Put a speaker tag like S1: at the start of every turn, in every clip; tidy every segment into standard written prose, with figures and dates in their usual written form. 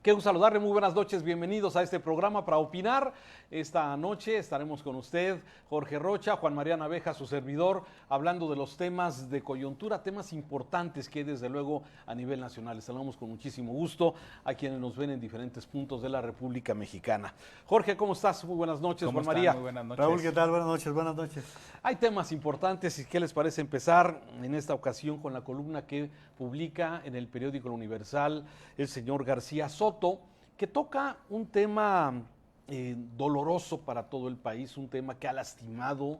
S1: Qué gusto saludarle, muy buenas noches, bienvenidos a este programa para opinar. Esta noche estaremos con usted, Jorge Rocha, Juan María Naveja, su servidor, hablando de los temas de coyuntura, temas importantes que desde luego a nivel nacional. Les saludamos con muchísimo gusto a quienes nos ven en diferentes puntos de la República Mexicana. Jorge, ¿cómo estás? Muy buenas noches, Juan María.
S2: Muy buenas noches.
S3: Raúl, ¿qué tal? Buenas noches, buenas noches.
S1: Hay temas importantes y ¿qué les parece empezar en esta ocasión con la columna que publica en el periódico El Universal el señor García Soto, que toca un tema doloroso para todo el país, un tema que ha lastimado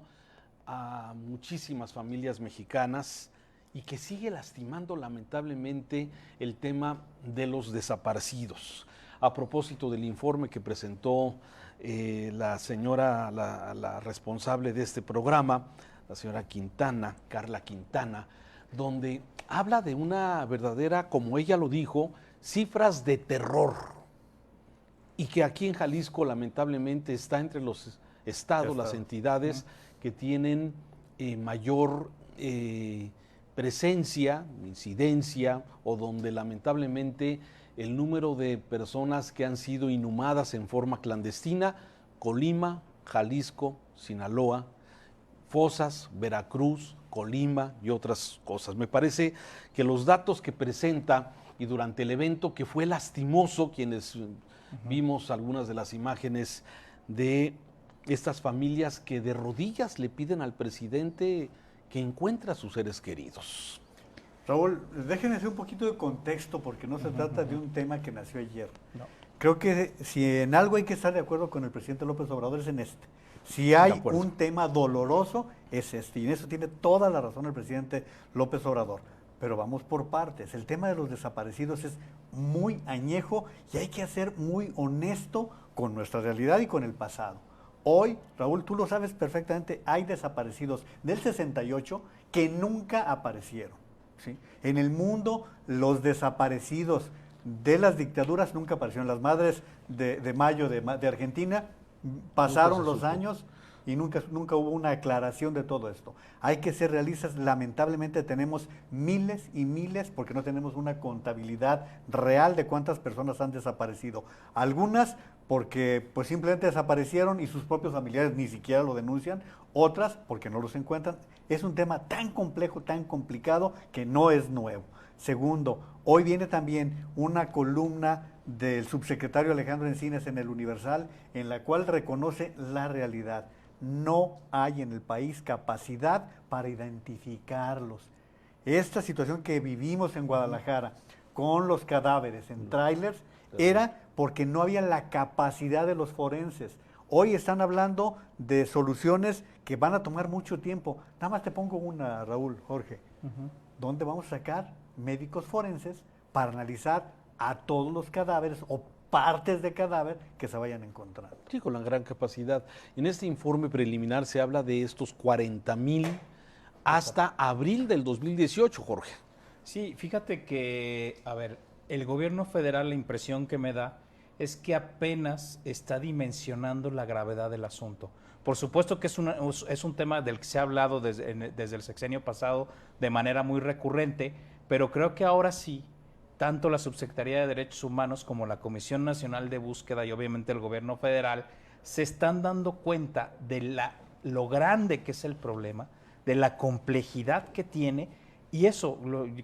S1: a muchísimas familias mexicanas y que sigue lastimando lamentablemente el tema de los desaparecidos. A propósito del informe que presentó la señora, la responsable de este programa, la señora Quintana, Carla Quintana, donde habla de una verdadera, como ella lo dijo, cifras de terror, y que aquí en Jalisco lamentablemente está entre los estados, las entidades que tienen mayor presencia, incidencia, o donde lamentablemente el número de personas que han sido inhumadas en forma clandestina: Colima, Jalisco, Sinaloa, Fosas, Veracruz, Colima y otras cosas. Me parece que los datos que presenta, y durante el evento, que fue lastimoso, quienes vimos algunas de las imágenes de estas familias que de rodillas le piden al presidente que encuentre a sus seres queridos.
S3: Raúl, déjenme hacer un poquito de contexto porque no se trata de un tema que nació ayer.
S2: No.
S3: Creo que si en algo hay que estar de acuerdo con el presidente López Obrador es en este. Si hay un tema doloroso es este, y en eso tiene toda la razón el presidente López Obrador. Pero vamos por partes. El tema de los desaparecidos es muy añejo y hay que ser muy honesto con nuestra realidad y con el pasado. Hoy, Raúl, tú lo sabes perfectamente, hay desaparecidos del 68 que nunca aparecieron, ¿sí? En el mundo, los desaparecidos de las dictaduras nunca aparecieron. Las madres de Mayo de Argentina pasaron los años y nunca hubo una aclaración de todo esto. Hay que ser realistas, lamentablemente tenemos miles y miles, porque no tenemos una contabilidad real de cuántas personas han desaparecido. Algunas porque pues simplemente desaparecieron y sus propios familiares ni siquiera lo denuncian, otras porque no los encuentran. Es un tema tan complejo, tan complicado, que no es nuevo. Segundo, hoy viene también una columna del subsecretario Alejandro Encinas en El Universal, en la cual reconoce la realidad. No hay en el país capacidad para identificarlos. Esta situación que vivimos en Guadalajara con los cadáveres en tráilers era porque no había la capacidad de los forenses. Hoy están hablando de soluciones que van a tomar mucho tiempo. Nada más te pongo una, Raúl, Jorge. ¿Dónde vamos a sacar médicos forenses para analizar a todos los cadáveres o partes de cadáver que se vayan encontrando?
S1: Sí, con la gran capacidad. En este informe preliminar se habla de estos 40,000 hasta abril del 2018, Jorge.
S2: Sí, fíjate que, a ver, el gobierno federal, la impresión que me da es que apenas está dimensionando la gravedad del asunto. Por supuesto que es un tema del que se ha hablado desde el sexenio pasado de manera muy recurrente, pero creo que ahora sí, tanto la Subsecretaría de Derechos Humanos como la Comisión Nacional de Búsqueda y obviamente el gobierno federal se están dando cuenta de lo grande que es el problema, de la complejidad que tiene, y eso,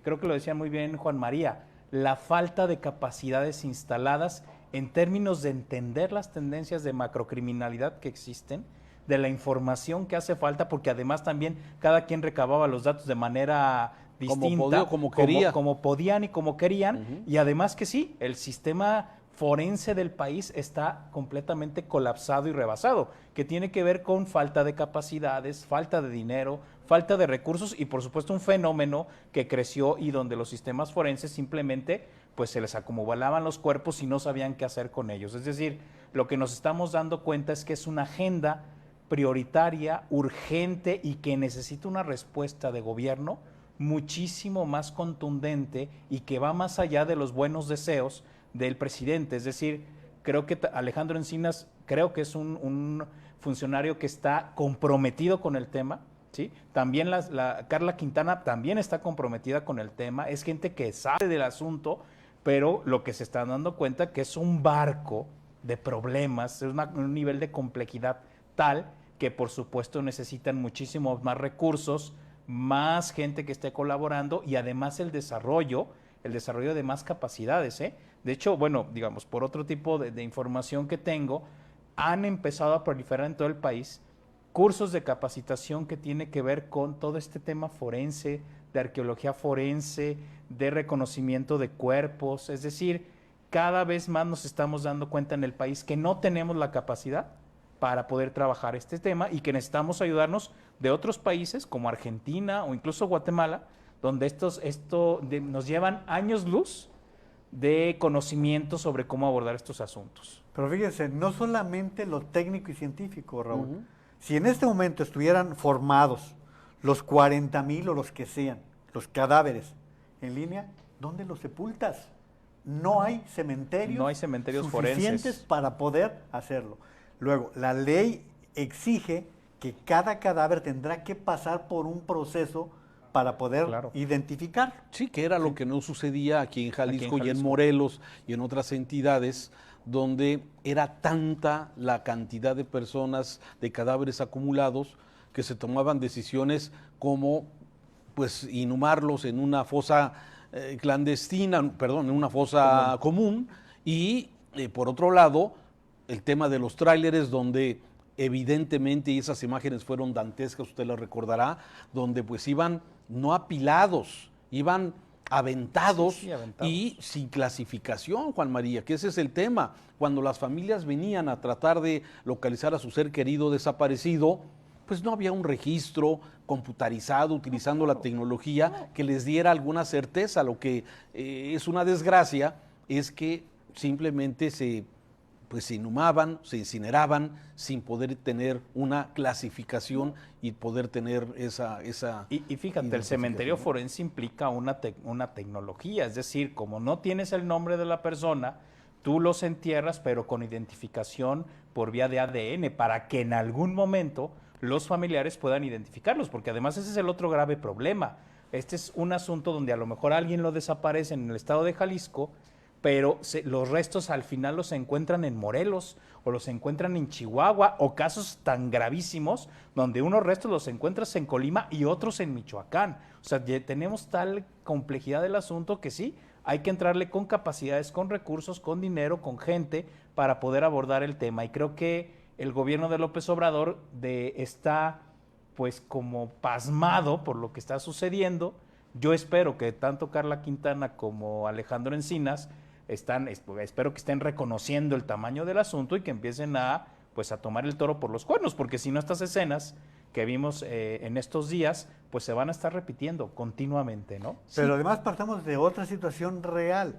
S2: creo que lo decía muy bien Juan María, la falta de capacidades instaladas en términos de entender las tendencias de macrocriminalidad que existen, de la información que hace falta, porque además también cada quien recababa los datos de manera distinta, como podían y como querían, y además que sí, el sistema forense del país está completamente colapsado y rebasado, que tiene que ver con falta de capacidades, falta de dinero, falta de recursos y por supuesto un fenómeno que creció y donde los sistemas forenses simplemente pues se les acumulaban los cuerpos y no sabían qué hacer con ellos. Es decir, lo que nos estamos dando cuenta es que es una agenda prioritaria, urgente y que necesita una respuesta de gobierno muchísimo más contundente y que va más allá de los buenos deseos del presidente. Es decir, creo que Alejandro Encinas, creo que es un funcionario que está comprometido con el tema, ¿sí? También Carla Quintana también está comprometida con el tema, es gente que sabe del asunto, pero lo que se están dando cuenta que es un barco de problemas, es un nivel de complejidad tal que por supuesto necesitan muchísimos más recursos, más gente que esté colaborando y además el desarrollo de más capacidades, ¿eh? De hecho, bueno, digamos, por otro tipo de información que tengo, han empezado a proliferar en todo el país cursos de capacitación que tiene que ver con todo este tema forense, de arqueología forense, de reconocimiento de cuerpos, es decir, cada vez más nos estamos dando cuenta en el país que no tenemos la capacidad para poder trabajar este tema y que necesitamos ayudarnos de otros países como Argentina o incluso Guatemala, donde nos llevan años luz de conocimiento sobre cómo abordar estos asuntos.
S3: Pero fíjense, no solamente lo técnico y científico, Raúl. Si en este momento estuvieran formados los 40,000 o los que sean, los cadáveres en línea, ¿dónde los sepultas? No hay cementerios suficientes
S2: forenses
S3: para poder hacerlo. Luego, la ley exige que cada cadáver tendrá que pasar por un proceso para poder identificar.
S1: Sí, que era lo que no sucedía aquí en Jalisco y en Morelos y en otras entidades donde era tanta la cantidad de personas, de cadáveres acumulados, que se tomaban decisiones como pues inhumarlos en una fosa en una fosa común y por otro lado el tema de los tráileres donde evidentemente, y esas imágenes fueron dantescas, usted las recordará, donde pues iban no apilados, iban aventados, y sin clasificación, Juan María, que ese es el tema. Cuando las familias venían a tratar de localizar a su ser querido desaparecido, pues no había un registro computarizado utilizando la tecnología que les diera alguna certeza. Lo que es una desgracia es que simplemente se inhumaban, se incineraban sin poder tener una clasificación y poder tener esa
S2: Y fíjate, el cementerio forense implica una tecnología, es decir, como no tienes el nombre de la persona, tú los entierras, pero con identificación por vía de ADN, para que en algún momento los familiares puedan identificarlos, porque además ese es el otro grave problema. Este es un asunto donde a lo mejor alguien lo desaparece en el estado de Jalisco, pero los restos al final los encuentran en Morelos o los encuentran en Chihuahua, o casos tan gravísimos donde unos restos los encuentras en Colima y otros en Michoacán. O sea, tenemos tal complejidad del asunto que sí, hay que entrarle con capacidades, con recursos, con dinero, con gente para poder abordar el tema. Y creo que el gobierno de López Obrador está pues como pasmado por lo que está sucediendo. Yo espero que tanto Carla Quintana como Alejandro Encinas espero que estén reconociendo el tamaño del asunto y que empiecen a tomar el toro por los cuernos, porque si no, estas escenas que vimos en estos días, pues se van a estar repitiendo continuamente, ¿no?
S3: Pero además partamos de otra situación real.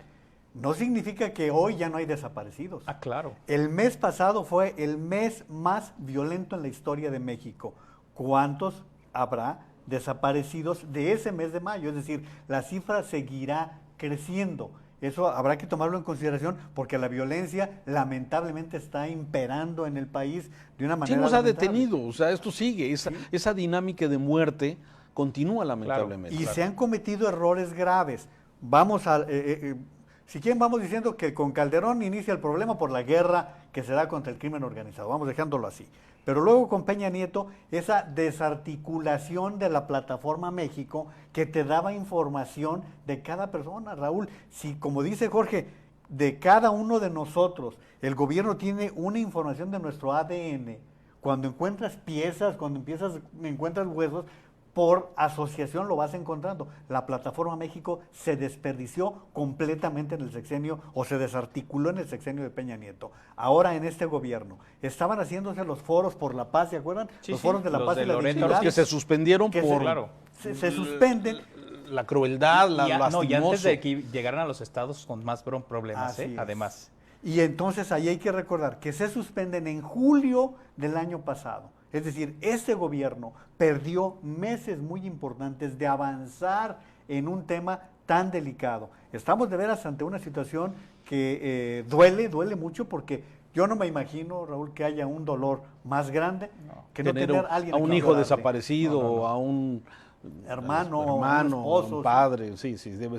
S3: No significa que hoy ya no hay desaparecidos.
S2: Ah, claro.
S3: El mes pasado fue el mes más violento en la historia de México. ¿Cuántos habrá desaparecidos de ese mes de mayo? Es decir, la cifra seguirá creciendo. Eso habrá que tomarlo en consideración porque la violencia lamentablemente está imperando en el país de una manera
S1: sí, nos ha
S3: lamentable.
S1: detenido, o sea, esto sigue, esa dinámica de muerte continúa lamentablemente.
S3: Claro. Y se han cometido errores graves. Vamos a... si quieren vamos diciendo que con Calderón inicia el problema por la guerra que se da contra el crimen organizado, vamos dejándolo así. Pero luego con Peña Nieto, esa desarticulación de la plataforma México que te daba información de cada persona, Raúl. Si, como dice Jorge, de cada uno de nosotros, el gobierno tiene una información de nuestro ADN, cuando encuentras piezas, cuando encuentras huesos, por asociación lo vas encontrando. La plataforma México se desperdició completamente en el sexenio o se desarticuló en el sexenio de Peña Nieto. Ahora en este gobierno estaban haciéndose los foros por la paz, ¿se acuerdan?
S2: Sí,
S3: los foros de la paz y la dignidad.
S1: Los que se suspendieron
S3: se suspenden.
S1: La crueldad,
S2: y antes de que llegaran a los estados con más problemas, además.
S3: Y entonces ahí hay que recordar que se suspenden en julio del año pasado. Es decir, este gobierno perdió meses muy importantes de avanzar en un tema tan delicado. Estamos de veras ante una situación que duele mucho porque yo no me imagino, Raúl, que haya un dolor más grande que no tener a alguien
S1: a un hijo desaparecido o a un hermano,
S3: esposo,
S1: padre, sí, debe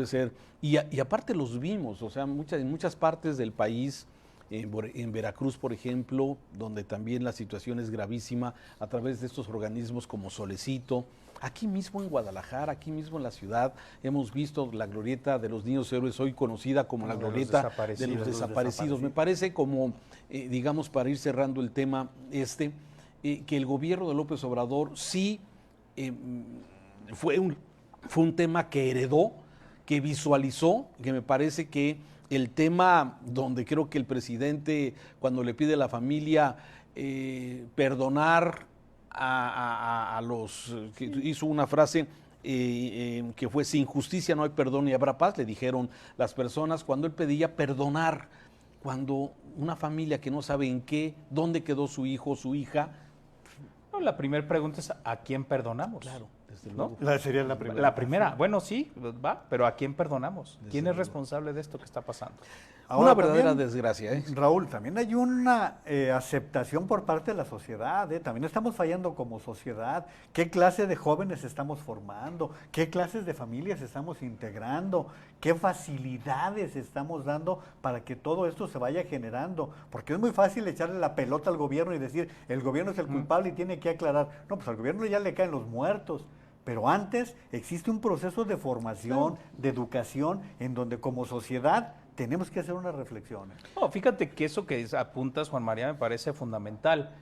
S1: ser. Y aparte los vimos, o sea, en muchas partes del país, en Veracruz, por ejemplo, donde también la situación es gravísima a través de estos organismos como Solecito. Aquí mismo en Guadalajara, aquí mismo en la ciudad, hemos visto la glorieta de los niños héroes, hoy conocida como la glorieta de los desaparecidos. Me parece como, digamos, para ir cerrando el tema que el gobierno de López Obrador sí fue un tema que heredó, que visualizó, que me parece que el tema donde creo que el presidente, cuando le pide a la familia perdonar a los, que hizo una frase que fue: sin justicia no hay perdón ni habrá paz, le dijeron las personas, cuando él pedía perdonar, cuando una familia que no sabe dónde quedó su hijo o su hija.
S2: No, la primera pregunta es: ¿a quién perdonamos?
S1: Claro, desde
S2: ¿no?
S1: luego.
S3: Sería la primera.
S2: La primera, bueno, sí, va, pero ¿a quién perdonamos? ¿Quién es responsable de esto que está pasando?
S1: Ahora, una verdadera desgracia.
S3: Raúl, también hay una aceptación por parte de la sociedad. También estamos fallando como sociedad. ¿Qué clase de jóvenes estamos formando? ¿Qué clases de familias estamos integrando? ¿Qué facilidades estamos dando para que todo esto se vaya generando? Porque es muy fácil echarle la pelota al gobierno y decir, el gobierno es el culpable y tiene que aclarar. No, pues al gobierno ya le caen los muertos. Pero antes existe un proceso de formación, de educación, en donde como sociedad tenemos que hacer una reflexión.
S2: No, fíjate que eso que apuntas, Juan María, me parece fundamental.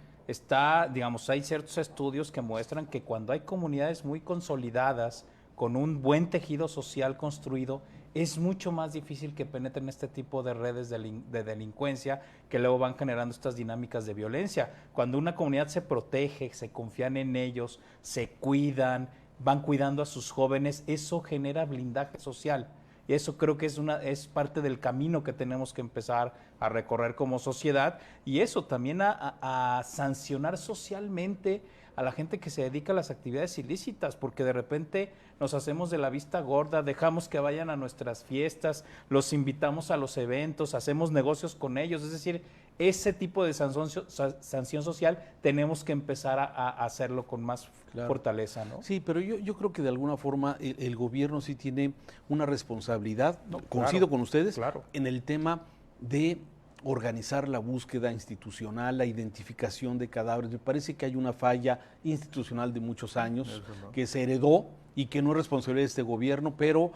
S2: Digamos, hay ciertos estudios que muestran que cuando hay comunidades muy consolidadas, con un buen tejido social construido, es mucho más difícil que penetren este tipo de redes de delincuencia que luego van generando estas dinámicas de violencia. Cuando una comunidad se protege, se confían en ellos, se cuidan, van cuidando a sus jóvenes, eso genera blindaje social. Y eso creo que es parte del camino que tenemos que empezar a recorrer como sociedad, y eso también a sancionar socialmente a la gente que se dedica a las actividades ilícitas, porque de repente nos hacemos de la vista gorda, dejamos que vayan a nuestras fiestas, los invitamos a los eventos, hacemos negocios con ellos. Es decir, ese tipo de sanción social tenemos que empezar a hacerlo con más fortaleza, ¿no?
S1: Sí, pero yo creo que de alguna forma el gobierno sí tiene una responsabilidad, coincido con ustedes, en el tema de organizar la búsqueda institucional, la identificación de cadáveres. Me parece que hay una falla institucional de muchos años que se heredó y que no es responsabilidad de este gobierno, pero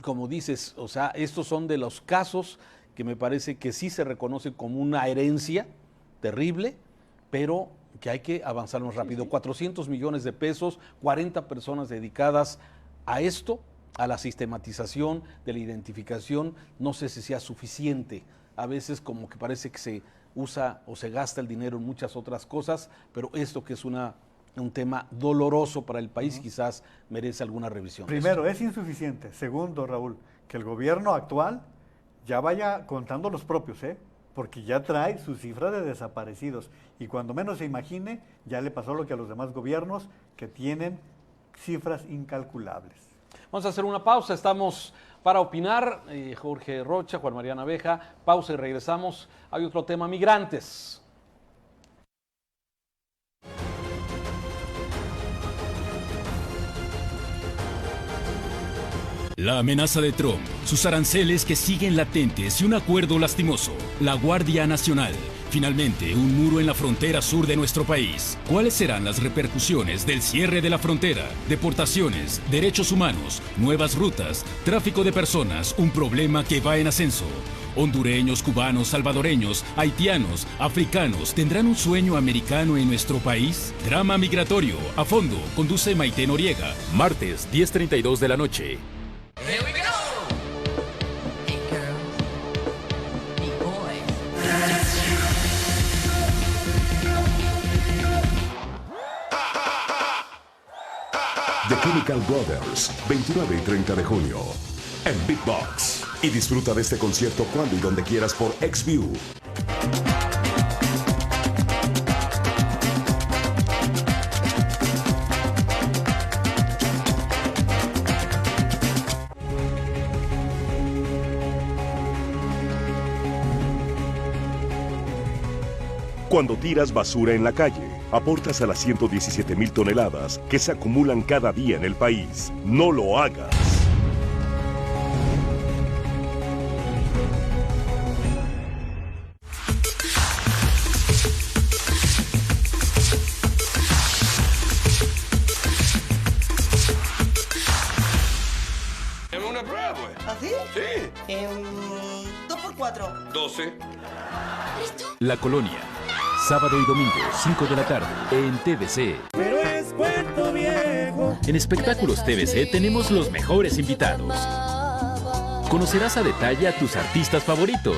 S1: como dices, o sea, estos son de los casos que me parece que sí se reconoce como una herencia terrible, pero que hay que avanzar más rápido. Sí. 400 millones de pesos, 40 personas dedicadas a esto, a la sistematización de la identificación. No sé si sea suficiente. A veces como que parece que se usa o se gasta el dinero en muchas otras cosas, pero esto que es un tema doloroso para el país quizás merece alguna revisión.
S3: Primero, es insuficiente. Segundo, Raúl, que el gobierno actual ya vaya contando los propios, porque ya trae su cifra de desaparecidos. Y cuando menos se imagine, ya le pasó lo que a los demás gobiernos, que tienen cifras incalculables.
S1: Vamos a hacer una pausa, estamos para opinar. Jorge Rocha, Juan María Naveja, pausa y regresamos. Hay otro tema: migrantes.
S4: La amenaza de Trump, sus aranceles que siguen latentes y un acuerdo lastimoso. La Guardia Nacional. Finalmente, un muro en la frontera sur de nuestro país. ¿Cuáles serán las repercusiones del cierre de la frontera? Deportaciones, derechos humanos, nuevas rutas, tráfico de personas, un problema que va en ascenso. Hondureños, cubanos, salvadoreños, haitianos, africanos, ¿tendrán un sueño americano en nuestro país? Drama migratorio, a fondo, conduce Maite Noriega. Martes, 10:32 de la noche.
S5: Here we go! Hey girls, hey boys.
S6: The Chemical Brothers, 29 y 30 de junio, en Big Box. Y disfruta de este concierto cuando y donde quieras por XView. Cuando tiras basura en la calle, aportas a las 117,000 toneladas que se acumulan cada día en el país. No lo hagas.
S7: Una prueba, pues.
S8: ¿Así?
S7: Sí.
S8: 2x4.
S7: 12.
S4: La Colonia. Sábado y domingo, 5 de la tarde, en TVC.
S9: Pero es Puerto Viejo.
S4: En Espectáculos TVC tenemos los mejores invitados. Conocerás a detalle a tus artistas favoritos.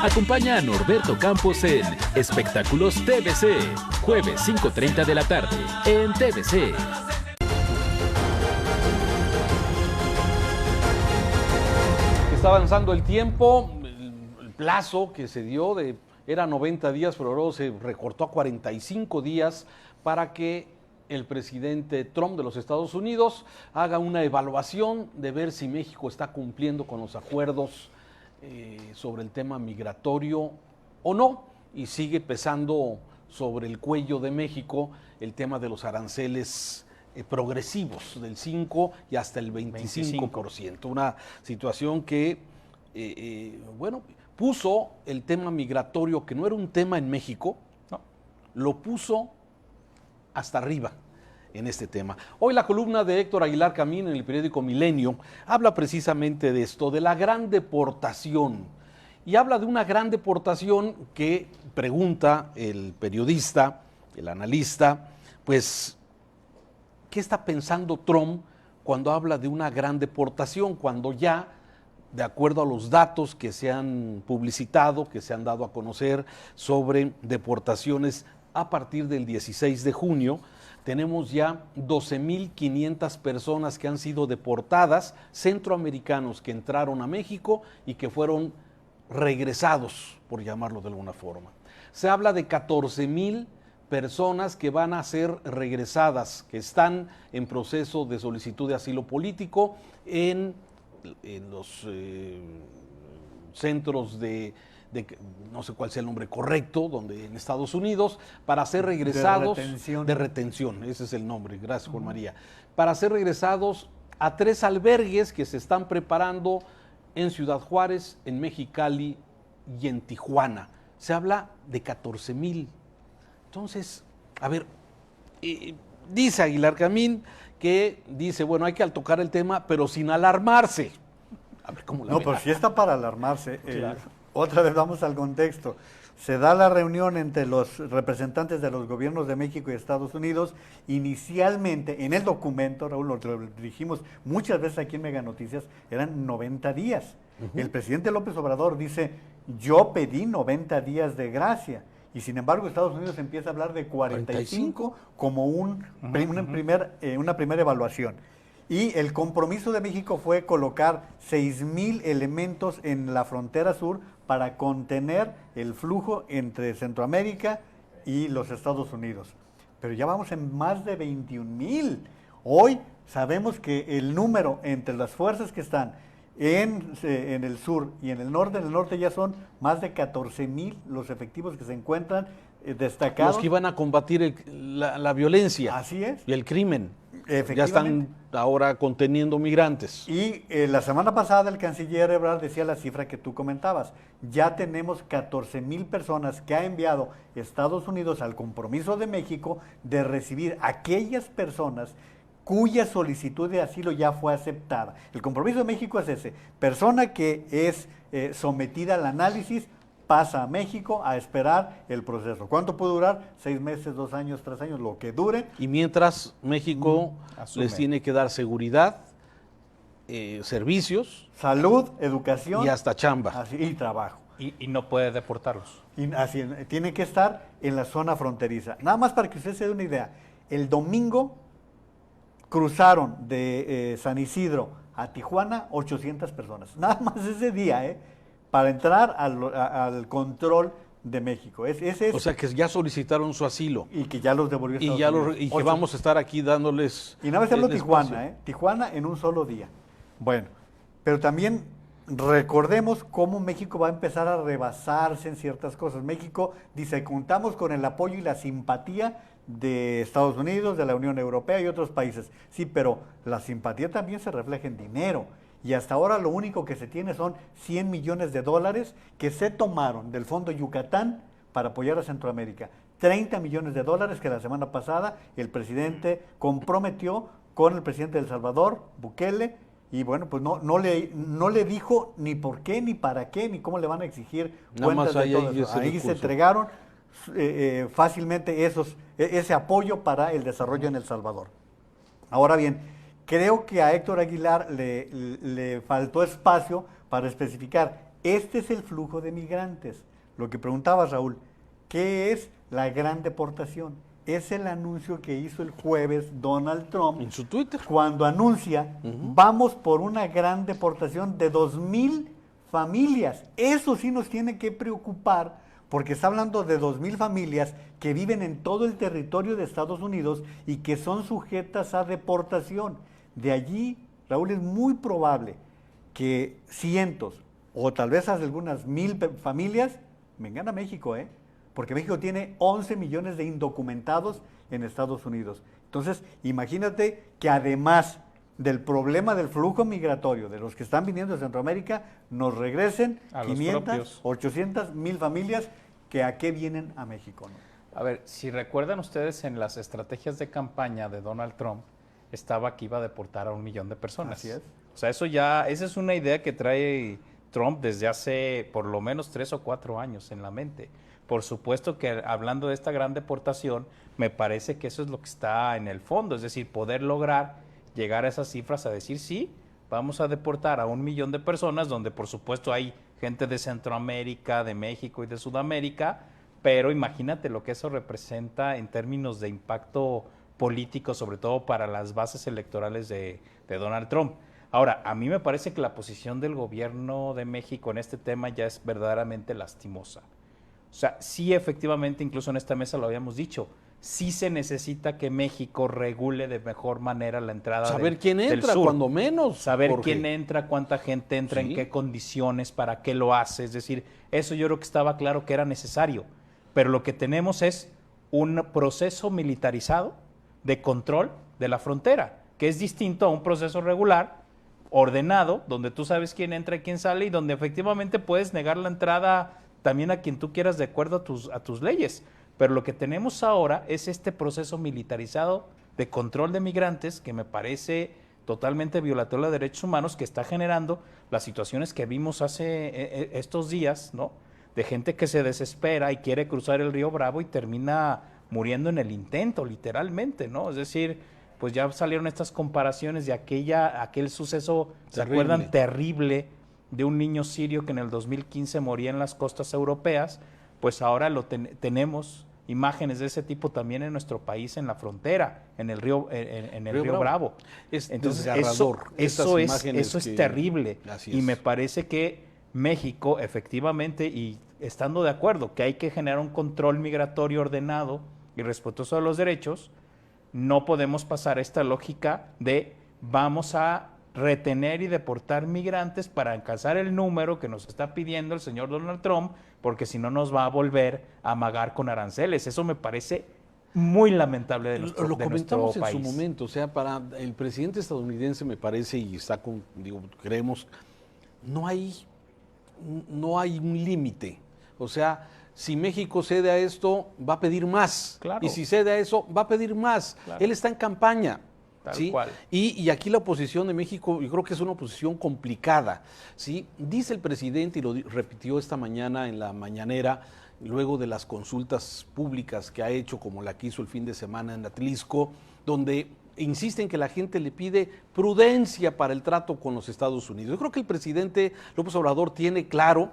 S4: Acompaña a Norberto Campos en Espectáculos TVC, jueves 5:30 de la tarde, en TVC.
S1: Está avanzando el tiempo, el plazo que se dio era 90 días, pero luego se recortó a 45 días para que el presidente Trump de los Estados Unidos haga una evaluación de ver si México está cumpliendo con los acuerdos sobre el tema migratorio o no, y sigue pesando sobre el cuello de México el tema de los aranceles progresivos del 5 y hasta el 25%. Una situación que, bueno, puso el tema migratorio, que no era un tema en México, no, lo puso hasta arriba en este tema. Hoy la columna de Héctor Aguilar Camín en el periódico Milenio habla precisamente de esto, de la gran deportación. Y habla de una gran deportación que pregunta el periodista, el analista, pues, ¿qué está pensando Trump cuando habla de una gran deportación? Cuando ya, de acuerdo a los datos que se han publicitado, que se han dado a conocer sobre deportaciones a partir del 16 de junio, tenemos ya 12,500 personas que han sido deportadas, centroamericanos que entraron a México y que fueron regresados, por llamarlo de alguna forma. Se habla de 14,000 personas que van a ser regresadas, que están en proceso de solicitud de asilo político en los centros de no sé cuál sea el nombre correcto, donde en Estados Unidos, para ser regresados, de retención, ese es el nombre, gracias Juan María, para ser regresados a 3 albergues que se están preparando en Ciudad Juárez, en Mexicali y en Tijuana. Se habla de 14,000. Entonces, a ver, dice Aguilar Camín que dice, bueno, hay que tocar el tema, pero sin alarmarse. A ver, ¿cómo la
S3: No,
S1: ven?
S3: pero sí está para alarmarse.
S1: Claro.
S3: Otra vez vamos al contexto. Se da la reunión entre los representantes de los gobiernos de México y Estados Unidos. Inicialmente, en el documento, Raúl, lo dijimos muchas veces aquí en Mega Noticias, eran 90 días. El presidente López Obrador dice, yo pedí 90 días de gracia. Y sin embargo, Estados Unidos empieza a hablar de 45 como una primera evaluación. Y el compromiso de México fue colocar 6,000 elementos en la frontera sur para contener el flujo entre Centroamérica y los Estados Unidos. Pero ya vamos en más de 21,000. Hoy sabemos que el número entre las fuerzas que están en el sur y en el norte ya son más de 14,000 los efectivos que se encuentran destacados.
S1: Los que iban a combatir la violencia.
S3: Así es.
S1: Y el crimen.
S3: Efectivamente.
S1: Ya están ahora conteniendo migrantes.
S3: Y la semana pasada el canciller Ebrard decía la cifra que tú comentabas. Ya tenemos 14,000 personas que ha enviado Estados Unidos al compromiso de México de recibir aquellas personas cuya solicitud de asilo ya fue aceptada. El compromiso de México es ese. Persona que es sometida al análisis pasa a México a esperar el proceso. ¿Cuánto puede durar? 6 meses, 2 años, 3 años, lo que dure.
S1: Y mientras México les tiene que dar seguridad, servicios.
S3: Salud, educación.
S1: Y hasta chamba.
S3: Así, y trabajo.
S2: Y no puede deportarlos.
S3: Y así, tiene que estar en la zona fronteriza. Nada más para que usted se dé una idea. El domingo cruzaron de San Isidro a Tijuana 800 personas. Nada más ese día, para entrar al control de México.
S1: O sea que ya solicitaron su asilo.
S3: Y que ya los devolvió Estados Unidos.
S1: Y que vamos a estar aquí dándoles.
S3: Y nada más hablo Tijuana, Tijuana en un solo día. Bueno, pero también recordemos cómo México va a empezar a rebasarse en ciertas cosas. México dice, contamos con el apoyo y la simpatía de Estados Unidos, de la Unión Europea y otros países. Sí, pero la simpatía también se refleja en dinero. Y hasta ahora lo único que se tiene son 100 millones de dólares que se tomaron del Fondo Yucatán para apoyar a Centroamérica. 30 millones de dólares que la semana pasada el presidente comprometió con el presidente de El Salvador, Bukele, y bueno, pues no le dijo ni por qué, ni para qué, ni cómo le van a exigir cuentas de todo eso. Ahí se entregaron fácilmente ese apoyo para el desarrollo en El Salvador. Ahora bien, creo que a Héctor Aguilar le faltó espacio para especificar, este es el flujo de migrantes. Lo que preguntaba Raúl, ¿qué es la gran deportación? Es el anuncio que hizo el jueves Donald Trump
S1: en su Twitter,
S3: cuando anuncia, vamos por una gran deportación de 2,000 familias. Eso sí nos tiene que preocupar, porque está hablando de 2,000 familias que viven en todo el territorio de Estados Unidos y que son sujetas a deportación. De allí, Raúl, es muy probable que cientos o tal vez algunas 1,000 familias vengan a México, porque México tiene 11 millones de indocumentados en Estados Unidos. Entonces, imagínate que además del problema del flujo migratorio de los que están viniendo de Centroamérica, nos regresen
S2: a
S3: 500, 800, 1,000 familias que a qué vienen a México, ¿no?
S2: A ver, si recuerdan ustedes en las estrategias de campaña de Donald Trump, estaba que iba a deportar a 1 millón de personas.
S3: Así es.
S2: O sea, esa es una idea que trae Trump desde hace por lo menos 3 o 4 años en la mente. Por supuesto que hablando de esta gran deportación, me parece que eso es lo que está en el fondo, es decir, poder lograr llegar a esas cifras a decir sí, vamos a deportar a 1 millón de personas, donde por supuesto hay gente de Centroamérica, de México y de Sudamérica, pero imagínate lo que eso representa en términos de impacto político, sobre todo para las bases electorales de Donald Trump. Ahora, a mí me parece que la posición del gobierno de México en este tema ya es verdaderamente lastimosa. O sea, sí, efectivamente, incluso en esta mesa lo habíamos dicho, sí se necesita que México regule de mejor manera la entrada
S1: saber quién entra, cuando menos.
S2: Saber
S1: Jorge.
S2: quién entra, cuánta gente entra,
S1: Sí.
S2: en qué condiciones, para qué lo hace. Es decir, eso yo creo que estaba claro que era necesario. Pero lo que tenemos es un proceso militarizado de control de la frontera, que es distinto a un proceso regular, ordenado, donde tú sabes quién entra y quién sale y donde efectivamente puedes negar la entrada también a quien tú quieras de acuerdo a tus leyes. Pero lo que tenemos ahora es este proceso militarizado de control de migrantes que me parece totalmente violatorio de derechos humanos, que está generando las situaciones que vimos hace estos días, ¿no? De gente que se desespera y quiere cruzar el río Bravo y termina muriendo en el intento, literalmente, ¿no? Es decir, pues ya salieron estas comparaciones de aquel suceso, ¿se acuerdan? Terrible, de un niño sirio que en el 2015 moría en las costas europeas. Pues ahora tenemos imágenes de ese tipo también en nuestro país, en la frontera, en el río Bravo.
S1: Entonces,
S2: eso es terrible. Y me parece que México, efectivamente, y estando de acuerdo que hay que generar un control migratorio ordenado y respetuoso de los derechos, no podemos pasar esta lógica de vamos a retener y deportar migrantes para alcanzar el número que nos está pidiendo el señor Donald Trump, porque si no nos va a volver a amagar con aranceles. Eso me parece muy lamentable de nuestro país.
S1: Lo comentamos en su momento, o sea, para el presidente estadounidense me parece, y está creemos, no hay un límite. O sea, si México cede a esto, va a pedir más.
S2: Claro.
S1: Y si cede a eso, va a pedir más. Claro. Él está en campaña.
S2: Tal
S1: ¿sí?
S2: cual.
S1: Y aquí la oposición de México, yo creo que es una oposición complicada, ¿sí? Dice el presidente, y lo repitió esta mañana en la mañanera, luego de las consultas públicas que ha hecho, como la que hizo el fin de semana en Atlisco, donde insiste en que la gente le pide prudencia para el trato con los Estados Unidos. Yo creo que el presidente López Obrador tiene claro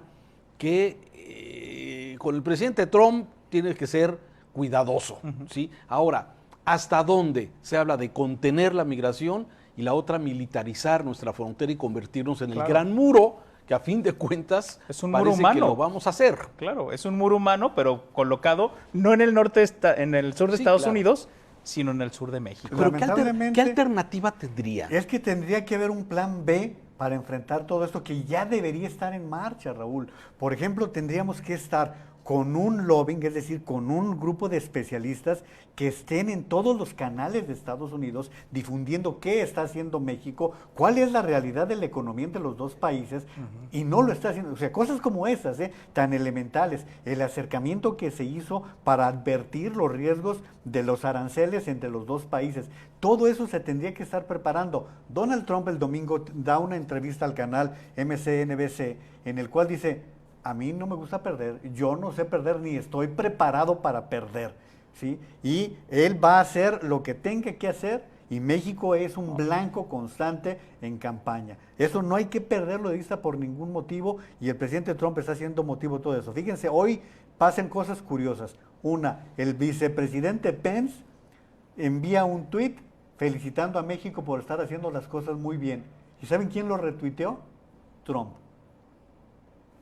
S1: que con el presidente Trump tiene que ser cuidadoso, ¿sí? Ahora, ¿hasta dónde se habla de contener la migración y la otra militarizar nuestra frontera y convertirnos en el gran muro que a fin de cuentas
S2: es un muro humano?
S1: Que lo vamos a hacer.
S2: Claro, es un muro humano, pero colocado no en el norte, en el sur de Estados Unidos, sino en el sur de México.
S1: Pero ¿qué alternativa tendría?
S3: Es que tendría que haber un plan B para enfrentar todo esto que ya debería estar en marcha, Raúl. Por ejemplo, tendríamos que estar con un lobbying, es decir, con un grupo de especialistas que estén en todos los canales de Estados Unidos difundiendo qué está haciendo México, cuál es la realidad de la economía entre los dos países, y no lo está haciendo. O sea, cosas como esas, tan elementales, el acercamiento que se hizo para advertir los riesgos de los aranceles entre los dos países. Todo eso se tendría que estar preparando. Donald Trump el domingo da una entrevista al canal MSNBC en el cual dice: a mí no me gusta perder, yo no sé perder ni estoy preparado para perder, ¿sí? Y él va a hacer lo que tenga que hacer, y México es un blanco constante en campaña. Eso no hay que perderlo de vista por ningún motivo, y el presidente Trump está haciendo motivo de todo eso. Fíjense, hoy pasan cosas curiosas. Una, el vicepresidente Pence envía un tuit felicitando a México por estar haciendo las cosas muy bien. ¿Y saben quién lo retuiteó? Trump,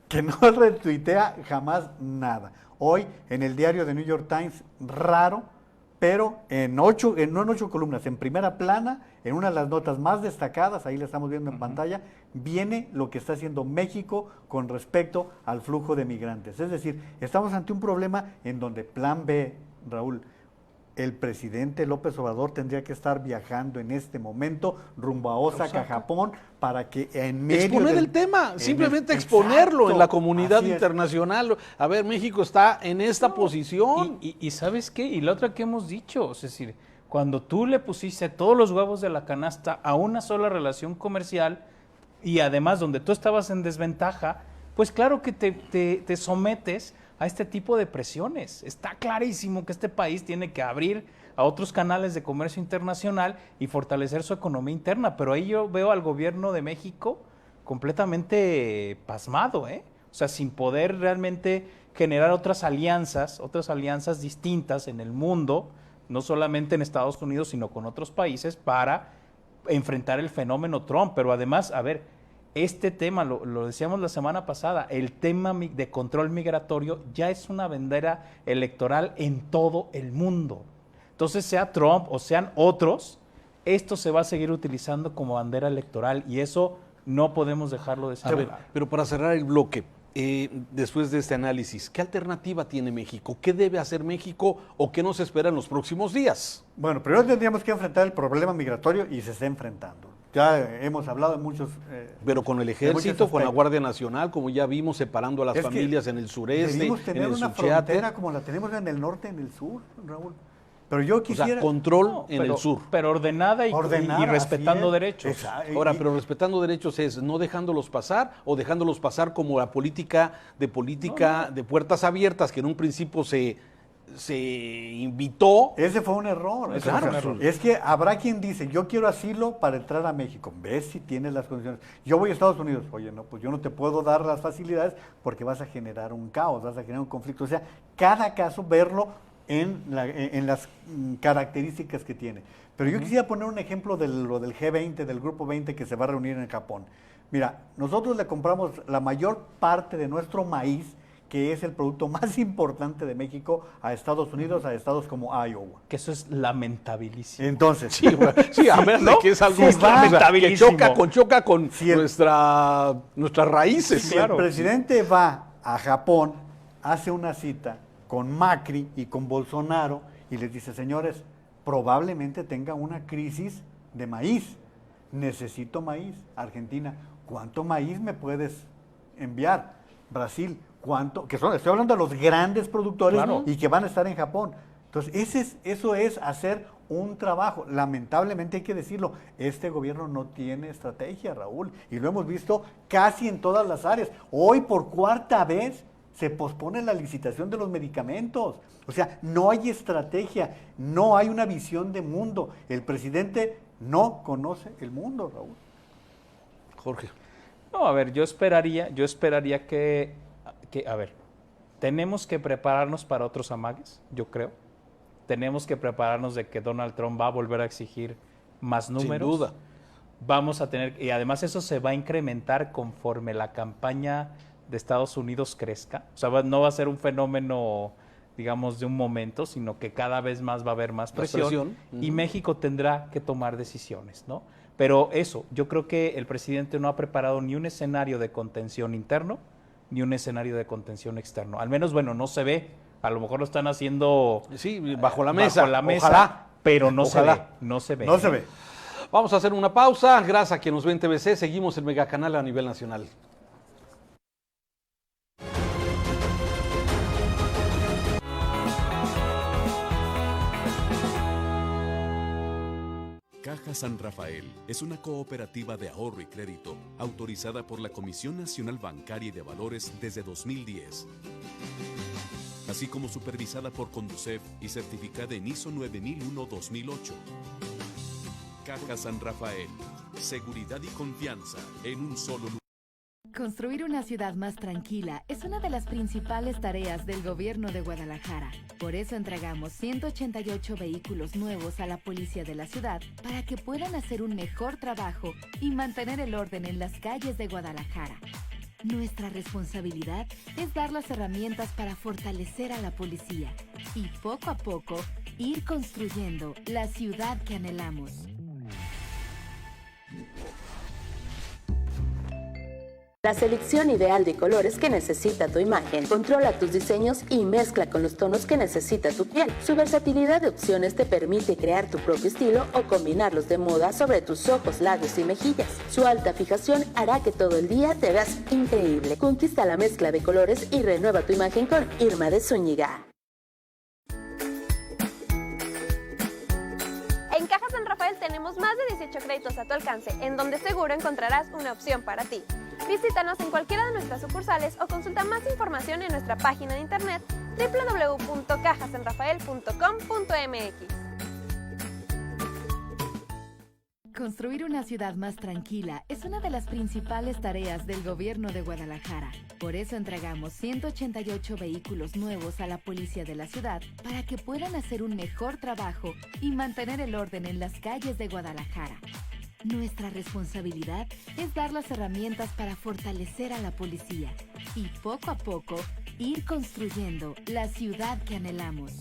S3: que no retuitea jamás nada. Hoy en el diario de New York Times, raro, pero no en 8 columnas, en primera plana, en una de las notas más destacadas, ahí la estamos viendo en pantalla, viene lo que está haciendo México con respecto al flujo de migrantes. Es decir, estamos ante un problema en donde plan B, Raúl, el presidente López Obrador tendría que estar viajando en este momento rumbo a Osaka, Japón, para que en medio
S1: exponer el tema, simplemente exponerlo en la comunidad internacional. A ver, México está en esta posición.
S2: Y ¿sabes qué? Y la otra que hemos dicho, es decir, cuando tú le pusiste todos los huevos de la canasta a una sola relación comercial, y además donde tú estabas en desventaja, pues claro que te sometes a este tipo de presiones. Está clarísimo que este país tiene que abrir a otros canales de comercio internacional y fortalecer su economía interna, pero ahí yo veo al gobierno de México completamente pasmado, O sea, sin poder realmente generar otras alianzas distintas en el mundo, no solamente en Estados Unidos, sino con otros países, para enfrentar el fenómeno Trump. Pero además, a ver, este tema, lo decíamos la semana pasada, el tema de control migratorio ya es una bandera electoral en todo el mundo. Entonces, sea Trump o sean otros, esto se va a seguir utilizando como bandera electoral, y eso no podemos dejarlo de ser.
S1: Pero para cerrar el bloque, después de este análisis, ¿qué alternativa tiene México? ¿Qué debe hacer México o qué nos espera en los próximos días?
S3: Bueno, primero tendríamos que enfrentar el problema migratorio, y se está enfrentando. Ya hemos hablado de muchos...
S1: pero con el ejército, con la Guardia Nacional, como ya vimos, separando a las familias en el sureste,
S3: debimos tener
S1: en el
S3: una frontera como la tenemos en el norte, en el sur, Raúl. Pero yo quisiera...
S1: O sea, control en el sur.
S2: Pero ordenada y respetando derechos.
S1: Ahora, pero respetando derechos es no dejándolos pasar, o dejándolos pasar como la política de puertas abiertas, que en un principio se invitó.
S3: Ese fue un error.
S1: Claro.
S3: Es que habrá quien dice: yo quiero asilo para entrar a México. ¿Ves si tienes las condiciones? Yo voy a Estados Unidos. Oye, no, pues yo no te puedo dar las facilidades porque vas a generar un caos, vas a generar un conflicto. O sea, cada caso verlo en las características que tiene. Pero yo quisiera poner un ejemplo de lo del G20, del Grupo 20 que se va a reunir en Japón. Mira, nosotros le compramos la mayor parte de nuestro maíz, que es el producto más importante de México, a Estados Unidos, a estados como Iowa.
S2: Que eso es lamentabilísimo.
S3: Entonces,
S1: sí, a ver, ¿no? Que es algo que choca con nuestras raíces.
S3: Si el presidente va a Japón, hace una cita con Macri y con Bolsonaro y les dice: señores, probablemente tenga una crisis de maíz. Necesito maíz. Argentina, ¿cuánto maíz me puedes enviar? Brasil, ¿cuánto? Estoy hablando de los grandes productores, claro, y que van a estar en Japón. Entonces, eso es hacer un trabajo. Lamentablemente hay que decirlo, este gobierno no tiene estrategia, Raúl, y lo hemos visto casi en todas las áreas. Hoy, por cuarta vez, se pospone la licitación de los medicamentos. O sea, no hay estrategia, no hay una visión de mundo. El presidente no conoce el mundo, Raúl.
S1: Jorge.
S2: No, a ver, yo esperaría que, a ver, tenemos que prepararnos para otros amagues, yo creo. Tenemos que prepararnos de que Donald Trump va a volver a exigir más números.
S1: Sin duda.
S2: Vamos a tener, y además eso se va a incrementar conforme la campaña de Estados Unidos crezca. O sea, no va a ser un fenómeno, digamos, de un momento, sino que cada vez más va a haber más presión. Y México tendrá que tomar decisiones, ¿no? Pero eso, yo creo que el presidente no ha preparado ni un escenario de contención interno, ni un escenario de contención externo. Al menos, bueno, no se ve. A lo mejor lo están haciendo
S1: Sí, bajo la mesa.
S2: ojalá, pero no
S1: Ojalá.
S2: se ve, no se ve.
S3: No se ve.
S1: Vamos a hacer una pausa. Gracias a quien nos ve en TVC. Seguimos el Megacanal a nivel nacional.
S6: Caja San Rafael es una cooperativa de ahorro y crédito autorizada por la Comisión Nacional Bancaria y de Valores desde 2010, así como supervisada por Conducef y certificada en ISO 9001-2008. Caja San Rafael, seguridad y confianza en un solo lugar.
S7: Construir una ciudad más tranquila es una de las principales tareas del gobierno de Guadalajara. Por eso entregamos 188 vehículos nuevos a la policía de la ciudad para que puedan hacer un mejor trabajo y mantener el orden en las calles de Guadalajara. Nuestra responsabilidad es dar las herramientas para fortalecer a la policía y poco a poco ir construyendo la ciudad que anhelamos.
S10: La selección ideal de colores que necesita tu imagen. Controla tus diseños y mezcla con los tonos que necesita tu piel. Su versatilidad de opciones te permite crear tu propio estilo o combinarlos de moda sobre tus ojos, labios y mejillas. Su alta fijación hará que todo el día te veas increíble. Conquista la mezcla de colores y renueva tu imagen con Irma de Zúñiga.
S11: En Caja San Rafael tenemos más de 18 créditos a tu alcance, en donde seguro encontrarás una opción para ti. Visítanos en cualquiera de nuestras sucursales o consulta más información en nuestra página de internet www.cajasanrafael.com.mx.
S7: Construir una ciudad más tranquila es una de las principales tareas del gobierno de Guadalajara. Por eso entregamos 188 vehículos nuevos a la policía de la ciudad para que puedan hacer un mejor trabajo y mantener el orden en las calles de Guadalajara. Nuestra responsabilidad es dar las herramientas para fortalecer a la policía y poco a poco ir construyendo la ciudad que anhelamos.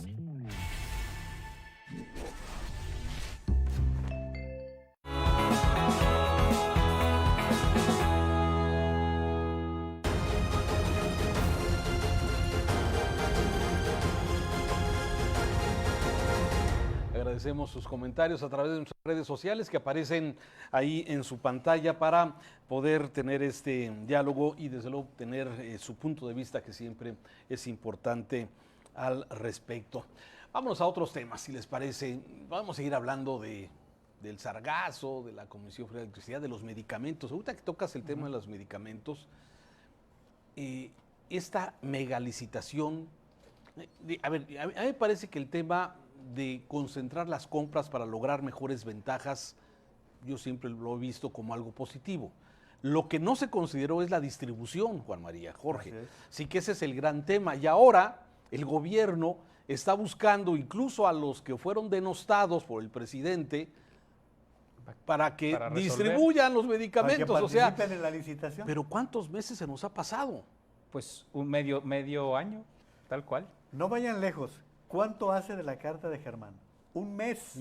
S1: Agradecemos sus comentarios a través de nuestras redes sociales que aparecen ahí en su pantalla para poder tener este diálogo y desde luego tener su punto de vista, que siempre es importante al respecto. Vámonos a otros temas, si les parece. Vamos a seguir hablando del sargazo, de la Comisión Federal de Electricidad, de los medicamentos. Ahorita que tocas el tema de los medicamentos, esta megalicitación, a mí me parece que el tema de concentrar las compras para lograr mejores ventajas, yo siempre lo he visto como algo positivo. Lo que no se consideró es la distribución, Juan María, Jorge. Sí que ese es el gran tema. Y ahora el gobierno está buscando incluso a los que fueron denostados por el presidente para que distribuyan los medicamentos.
S3: Para que
S1: o sea,
S3: participen en la licitación.
S1: pero ¿cuántos meses se nos ha pasado?
S2: Pues un medio año, tal cual.
S3: No vayan lejos. ¿Cuánto hace de la carta de Germán? Un mes.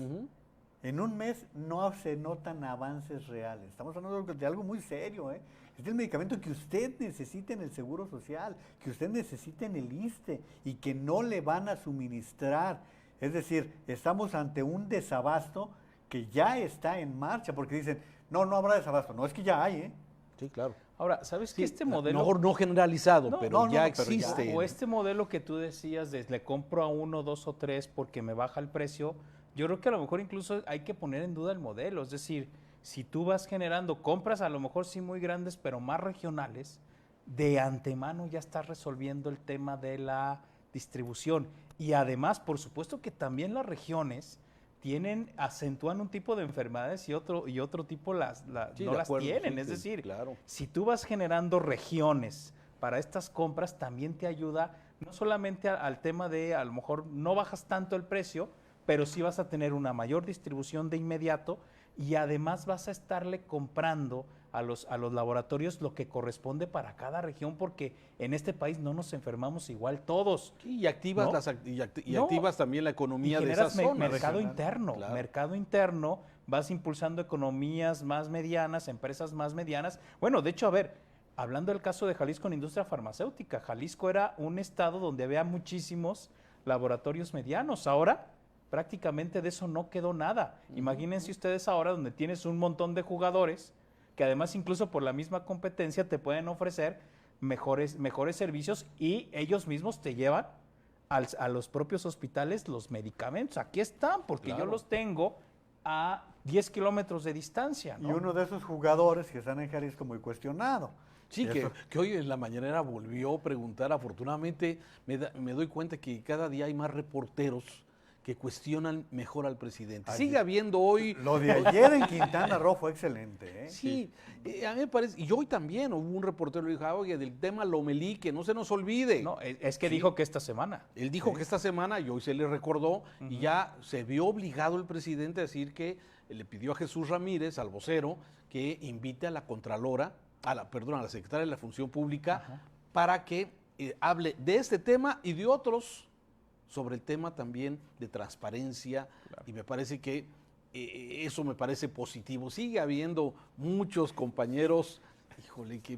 S3: En un mes no se notan avances reales. Estamos hablando de algo muy serio, ¿eh? Es el medicamento que usted necesita en el Seguro Social, que usted necesita en el ISSSTE y que no le van a suministrar. Es decir, estamos ante un desabasto que ya está en marcha, porque dicen, no habrá desabasto. No, es que ya hay, ¿eh?
S1: Sí, claro.
S2: Ahora, ¿sabes que este modelo...
S1: Mejor no generalizado, pero ya existe.
S2: O este modelo que tú decías de le compro a 1, 2 o 3 porque me baja el precio, yo creo que a lo mejor incluso hay que poner en duda el modelo. Es decir, si tú vas generando compras a lo mejor sí muy grandes, pero más regionales, de antemano ya estás resolviendo el tema de la distribución. Y además, por supuesto que también las regiones acentúan un tipo de enfermedades y otro tipo no las tienen.
S1: Sí,
S2: es decir,
S1: claro.
S2: Si tú vas generando regiones para estas compras, también te ayuda no solamente al tema de a lo mejor no bajas tanto el precio, pero sí vas a tener una mayor distribución de inmediato y además vas a estarle comprando a los laboratorios lo que corresponde para cada región, porque en este país no nos enfermamos igual todos.
S1: Sí, y activas,
S2: ¿no?
S1: activas también la economía de esas
S2: generas
S1: zonas.
S2: mercado interno,
S1: Claro.
S2: mercado interno, vas impulsando economías más medianas, empresas más medianas. Bueno, de hecho, a ver, hablando del caso de Jalisco en industria farmacéutica, Jalisco era un estado donde había muchísimos laboratorios medianos. Ahora prácticamente de eso no quedó nada. Imagínense ustedes ahora donde tienes un montón de jugadores que además incluso por la misma competencia te pueden ofrecer mejores servicios y ellos mismos te llevan a los propios hospitales los medicamentos. Aquí están, porque yo los tengo a 10 kilómetros de distancia, ¿no?
S3: Y uno de esos jugadores que están en Jalisco muy cuestionado.
S1: Sí, que hoy en la mañanera volvió a preguntar, afortunadamente me doy cuenta que cada día hay más reporteros que cuestionan mejor al presidente. Sigue habiendo hoy...
S3: Lo de ayer en Quintana Roo fue excelente, ¿eh?
S1: Sí, a mí me parece, y hoy también hubo un reportero que dijo, oye, del tema Lomelí, que no se nos olvide.
S2: No, es que dijo que esta semana.
S1: Él dijo que esta semana, y hoy se le recordó, y ya se vio obligado el presidente a decir que le pidió a Jesús Ramírez, al vocero, que invite a la Contralora, a la Secretaria de la Función Pública, para que hable de este tema y de otros sobre el tema también de transparencia, y me parece que eso me parece positivo. Sigue habiendo muchos compañeros, híjole, que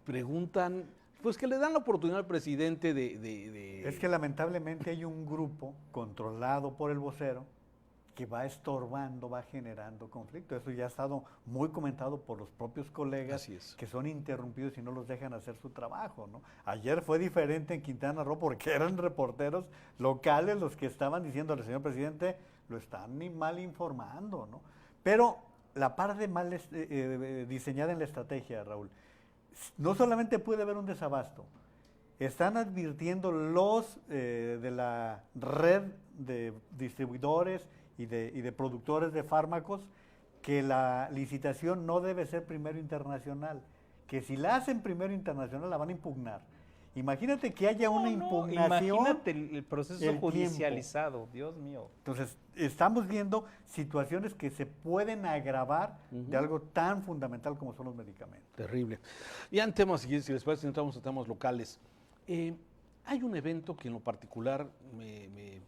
S1: preguntan, pues que le dan la oportunidad al presidente de...
S3: Es que lamentablemente hay un grupo controlado por el vocero que va estorbando, va generando conflicto. Eso ya ha estado muy comentado por los propios colegas que son interrumpidos y no los dejan hacer su trabajo, ¿no? Ayer fue diferente en Quintana Roo porque eran reporteros locales los que estaban diciéndole, señor presidente, lo están mal informando, ¿no? Pero la parte mal diseñada en la estrategia, Raúl, no solamente puede haber un desabasto, están advirtiendo los de la red de distribuidores y de productores de fármacos que la licitación no debe ser primero internacional, que si la hacen primero internacional la van a impugnar. Imagínate que haya una impugnación.
S2: Imagínate el proceso judicializado, Dios mío.
S3: Entonces, estamos viendo situaciones que se pueden agravar de algo tan fundamental como son los medicamentos.
S1: Terrible. Y en temas, si les parece, entramos a temas locales. Hay un evento que en lo particular me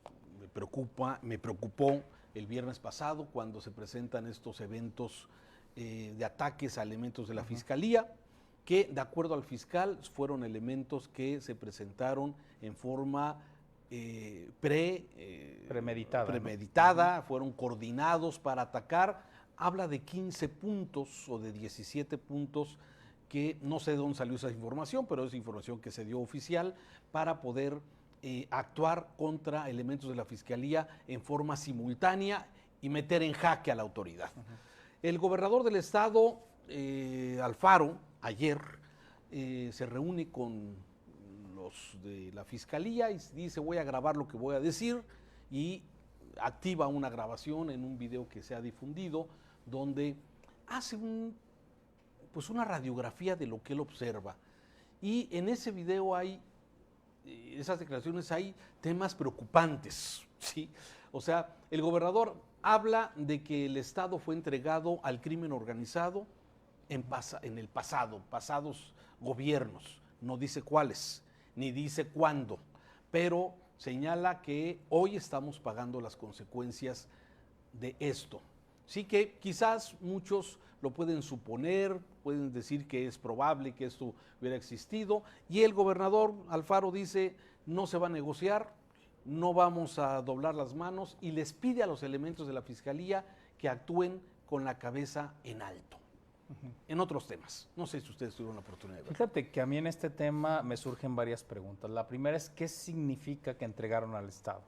S1: preocupó el viernes pasado cuando se presentan estos eventos de ataques a elementos de la Fiscalía, que de acuerdo al fiscal fueron elementos que se presentaron en forma premeditada, fueron coordinados para atacar. Habla de 15 puntos o de 17 puntos que no sé de dónde salió esa información, pero es información que se dio oficial para poder actuar contra elementos de la Fiscalía en forma simultánea y meter en jaque a la autoridad. El gobernador del estado, Alfaro, ayer se reúne con los de la Fiscalía y dice voy a grabar lo que voy a decir, y activa una grabación en un video que se ha difundido donde hace una radiografía de lo que él observa, y en ese video hay esas declaraciones, hay temas preocupantes, ¿sí? O sea, el gobernador habla de que el Estado fue entregado al crimen organizado en el pasados gobiernos. No dice cuáles, ni dice cuándo, pero señala que hoy estamos pagando las consecuencias de esto. Sí que quizás muchos lo pueden suponer, pueden decir que es probable que esto hubiera existido, y el gobernador Alfaro dice no se va a negociar, no vamos a doblar las manos, y les pide a los elementos de la Fiscalía que actúen con la cabeza en alto. En otros temas, no sé si ustedes tuvieron la oportunidad de verlo.
S2: Fíjate que a mí en este tema me surgen varias preguntas. La primera es ¿qué significa que entregaron al Estado?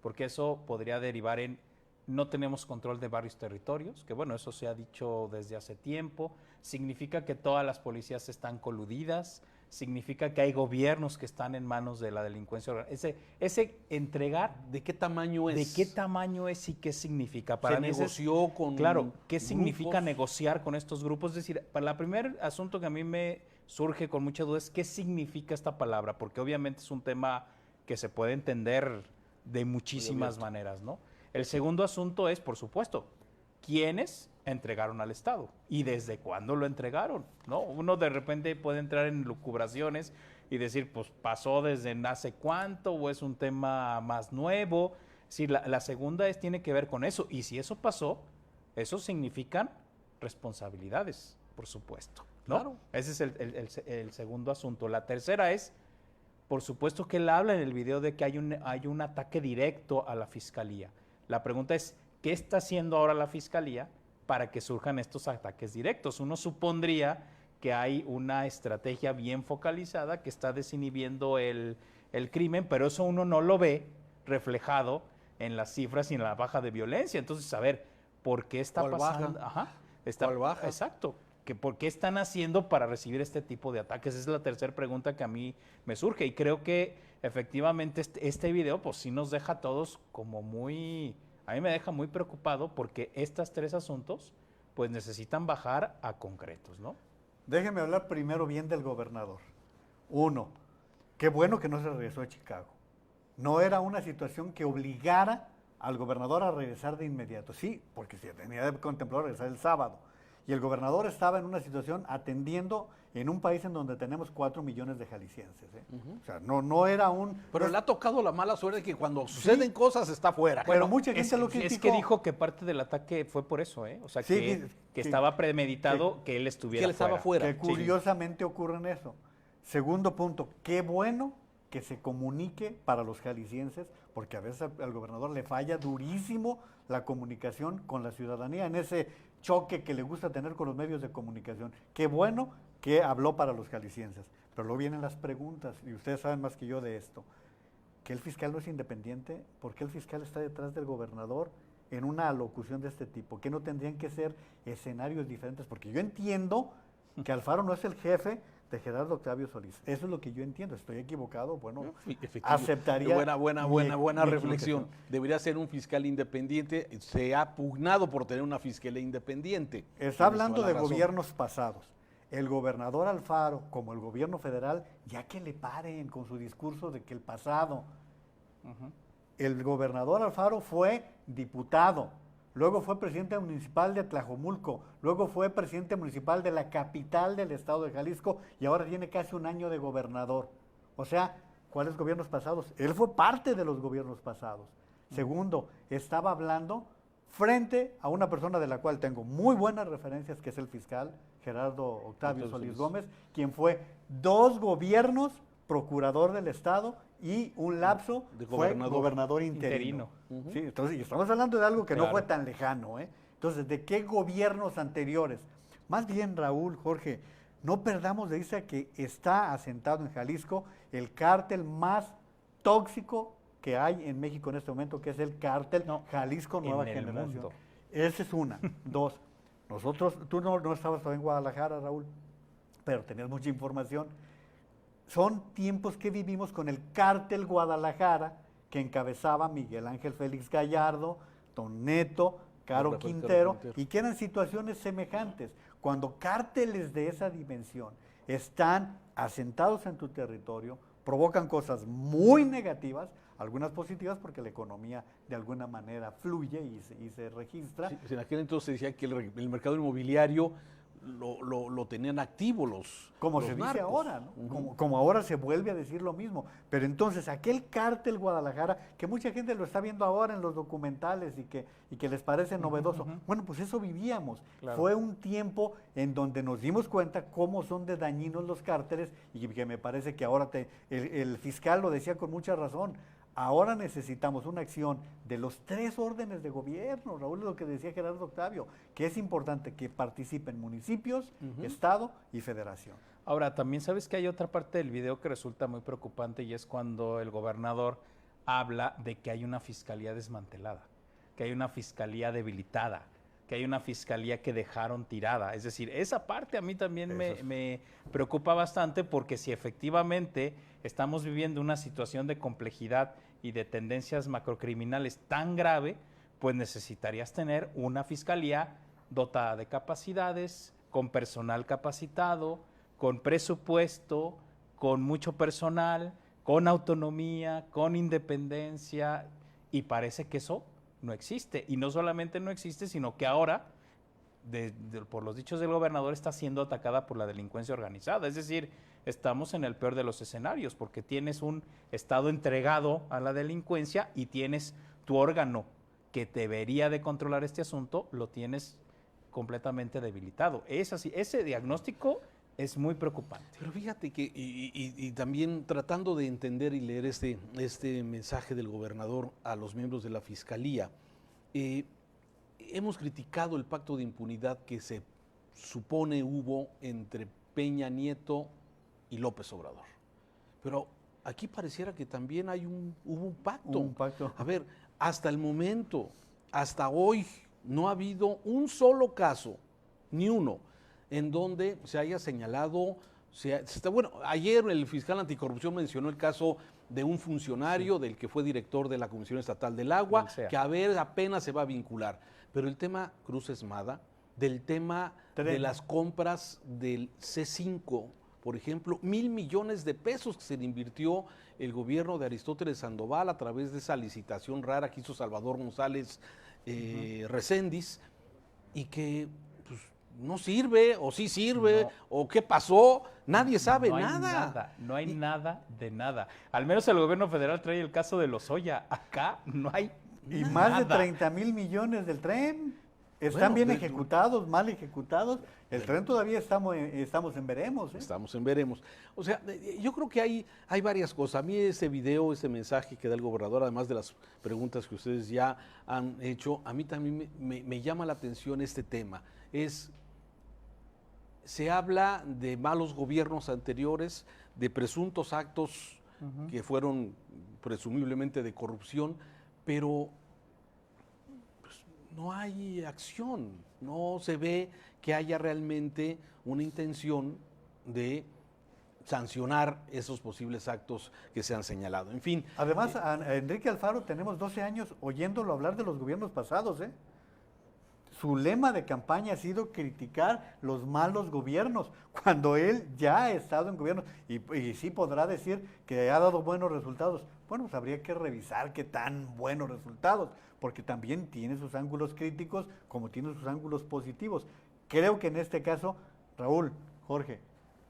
S2: Porque eso podría derivar en no tenemos control de varios territorios, que bueno, eso se ha dicho desde hace tiempo. Significa que todas las policías están coludidas, significa que hay gobiernos que están en manos de la delincuencia organizada. Ese entregar,
S1: ¿de qué tamaño es?
S2: ¿De qué tamaño es y qué significa?
S1: Para mí negoció con
S2: claro, ¿qué
S1: grupos?
S2: Significa negociar con estos grupos? Es decir, para el primer asunto que a mí me surge con mucha duda es ¿qué significa esta palabra? Porque obviamente es un tema que se puede entender de muchísimas maneras, ¿no? El segundo asunto es, por supuesto, quiénes entregaron al Estado y desde cuándo lo entregaron, ¿no? Uno de repente puede entrar en lucubraciones y decir, pues pasó desde hace cuánto o es un tema más nuevo. Sí, la segunda tiene que ver con eso, y si eso pasó, eso significan responsabilidades, por supuesto, ¿no?
S1: Claro.
S2: Ese es el segundo asunto. La tercera es, por supuesto que él habla en el video de que hay un ataque directo a la Fiscalía. La pregunta es, ¿qué está haciendo ahora la Fiscalía para que surjan estos ataques directos? Uno supondría que hay una estrategia bien focalizada que está desinhibiendo el crimen, pero eso uno no lo ve reflejado en las cifras y en la baja de violencia. Entonces, a ver, ¿por qué está
S1: ¿Cuál
S2: pasando?
S1: baja?
S2: Ajá,
S1: ¿Cuál baja?
S2: Exacto. ¿Por qué están haciendo para recibir este tipo de ataques? Esa es la tercera pregunta que a mí me surge. Y creo que efectivamente este video pues sí nos deja a todos como muy... A mí me deja muy preocupado porque estos tres asuntos pues necesitan bajar a concretos, ¿no?
S3: Déjeme hablar primero bien del gobernador. Uno, qué bueno que no se regresó a Chicago. No era una situación que obligara al gobernador a regresar de inmediato. Sí, porque se tenía contemplado regresar el sábado. Y el gobernador estaba en una situación atendiendo en un país en donde tenemos 4 millones de jaliscienses. O sea, no era un...
S1: Pero le ha tocado la mala suerte de que cuando suceden cosas está fuera.
S3: Pero mucha gente lo criticó.
S2: Es que dijo que parte del ataque fue por eso, ¿eh? O sea,
S3: Sí,
S2: que estaba premeditado que él estuviera
S1: que él estaba fuera.
S3: Que curiosamente ocurre en eso. Segundo punto, qué bueno que se comunique para los jaliscienses, porque a veces al gobernador le falla durísimo la comunicación con la ciudadanía, en ese choque que le gusta tener con los medios de comunicación. Qué bueno que habló para los jaliscienses. Pero luego vienen las preguntas, y ustedes saben más que yo de esto. ¿Que el fiscal no es independiente? ¿Por qué el fiscal está detrás del gobernador en una alocución de este tipo? ¿Que no tendrían que ser escenarios diferentes? Porque yo entiendo que Alfaro no es el jefe de Gerardo Octavio Solís. Eso es lo que yo entiendo. ¿Estoy equivocado? Bueno, aceptaría...
S1: Buena reflexión. Debería ser un fiscal independiente. Se ha pugnado por tener una fiscalía independiente.
S3: Está hablando de gobiernos pasados. El gobernador Alfaro, como el gobierno federal, ya que le paren con su discurso de que el pasado. El gobernador Alfaro fue diputado, luego fue presidente municipal de Tlajomulco, luego fue presidente municipal de la capital del estado de Jalisco y ahora tiene casi un año de gobernador. O sea, ¿cuáles gobiernos pasados? Él fue parte de los gobiernos pasados. Segundo, estaba hablando frente a una persona de la cual tengo muy buenas referencias, que es el fiscal Gerardo Octavio Solís Gómez, quien fue 2 gobiernos procurador del estado y un lapso
S1: de
S3: fue gobernador interino. Sí, entonces, y estamos hablando de algo que no fue tan lejano, ¿eh? Entonces, ¿de qué gobiernos anteriores? Más bien, Raúl, Jorge, no perdamos de vista que está asentado en Jalisco el cártel más tóxico que hay en México en este momento, que es el cártel Jalisco Nueva Generación.
S2: Mundo.
S3: Esa es una. 2, nosotros, tú no estabas todavía en Guadalajara, Raúl, pero tenías mucha información. Son tiempos que vivimos con el cártel Guadalajara, que encabezaba Miguel Ángel Félix Gallardo, Don Neto, Caro Quintero, y que eran situaciones semejantes. Cuando cárteles de esa dimensión están asentados en tu territorio, provocan cosas muy negativas, algunas positivas porque la economía de alguna manera fluye y se registra.
S1: Sí, en aquel entonces se decía que el mercado inmobiliario lo tenían activo los
S3: Como se dice ahora, ¿no? Como ahora se vuelve a decir lo mismo. Pero entonces aquel cártel Guadalajara, que mucha gente lo está viendo ahora en los documentales y que les parece novedoso, bueno, pues eso vivíamos. Claro. Fue un tiempo en donde nos dimos cuenta cómo son de dañinos los cárteles y que me parece que ahora el fiscal lo decía con mucha razón. Ahora necesitamos una acción de los 3 órdenes de gobierno, Raúl, es lo que decía Gerardo Octavio, que es importante que participen municipios, Estado y Federación.
S2: Ahora, también sabes que hay otra parte del video que resulta muy preocupante y es cuando el gobernador habla de que hay una fiscalía desmantelada, que hay una fiscalía debilitada, que hay una fiscalía que dejaron tirada. Es decir, esa parte a mí también me preocupa bastante porque si efectivamente estamos viviendo una situación de complejidad y de tendencias macrocriminales tan grave, pues necesitarías tener una fiscalía dotada de capacidades, con personal capacitado, con presupuesto, con mucho personal, con autonomía, con independencia, y parece que eso no existe. Y no solamente no existe, sino que ahora, por los dichos del gobernador, está siendo atacada por la delincuencia organizada. Es decir, estamos en el peor de los escenarios, porque tienes un Estado entregado a la delincuencia y tienes tu órgano que debería de controlar este asunto, lo tienes completamente debilitado. Es así, ese diagnóstico es muy preocupante.
S1: Pero fíjate que, y también tratando de entender y leer este mensaje del gobernador a los miembros de la Fiscalía, hemos criticado el pacto de impunidad que se supone hubo entre Peña Nieto y López Obrador. Pero aquí pareciera que también hubo un pacto.
S3: Un pacto.
S1: A ver, hasta el momento, hasta hoy, no ha habido un solo caso, ni uno, en donde se haya señalado, bueno, ayer el fiscal anticorrupción mencionó el caso de un funcionario del que fue director de la Comisión Estatal del Agua, que apenas se va a vincular. Pero el tema Cruz Esmada, del tema de las compras del C5, por ejemplo, 1,000 millones de pesos que se le invirtió el gobierno de Aristóteles Sandoval a través de esa licitación rara que hizo Salvador González Recendis, y que pues, no sirve, o sí sirve, o qué pasó, nadie sabe nada.
S2: No hay nada de nada. Al menos el gobierno federal trae el caso de Lozoya. Acá no hay
S3: y
S2: nada.
S3: más de 30,000 millones del tren. Están bien ejecutados, mal ejecutados. El tren todavía estamos en veremos.
S1: Estamos en veremos. O sea, yo creo que hay varias cosas. A mí ese video, ese mensaje que da el gobernador, además de las preguntas que ustedes ya han hecho, a mí también me llama la atención este tema. Se habla de malos gobiernos anteriores, de presuntos actos que fueron presumiblemente de corrupción, pero no hay acción, no se ve que haya realmente una intención de sancionar esos posibles actos que se han señalado. En fin.
S3: Además, a Enrique Alfaro tenemos 12 años oyéndolo hablar de los gobiernos pasados, ¿eh? Su lema de campaña ha sido criticar los malos gobiernos, cuando él ya ha estado en gobierno y sí podrá decir que ha dado buenos resultados. Bueno, pues habría que revisar qué tan buenos resultados, porque también tiene sus ángulos críticos como tiene sus ángulos positivos. Creo que en este caso, Raúl, Jorge,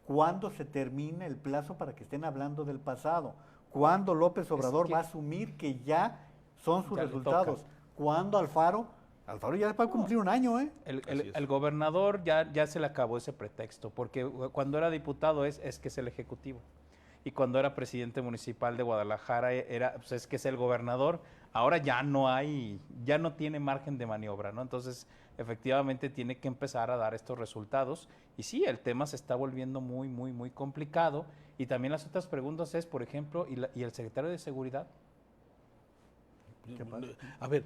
S3: ¿cuándo se termina el plazo para que estén hablando del pasado? ¿Cuándo López Obrador va a asumir que ya son sus resultados? ¿Cuándo Alfaro ya va a cumplir un año, ¿eh?
S2: El gobernador ya se le acabó ese pretexto, porque cuando era diputado es que es el ejecutivo. Y cuando era presidente municipal de Guadalajara pues es que es el gobernador. Ahora ya no tiene margen de maniobra, ¿no? Entonces, efectivamente tiene que empezar a dar estos resultados. Y sí, el tema se está volviendo muy, muy, muy complicado. Y también las otras preguntas es, por ejemplo, ¿y el secretario de Seguridad?
S1: A ver,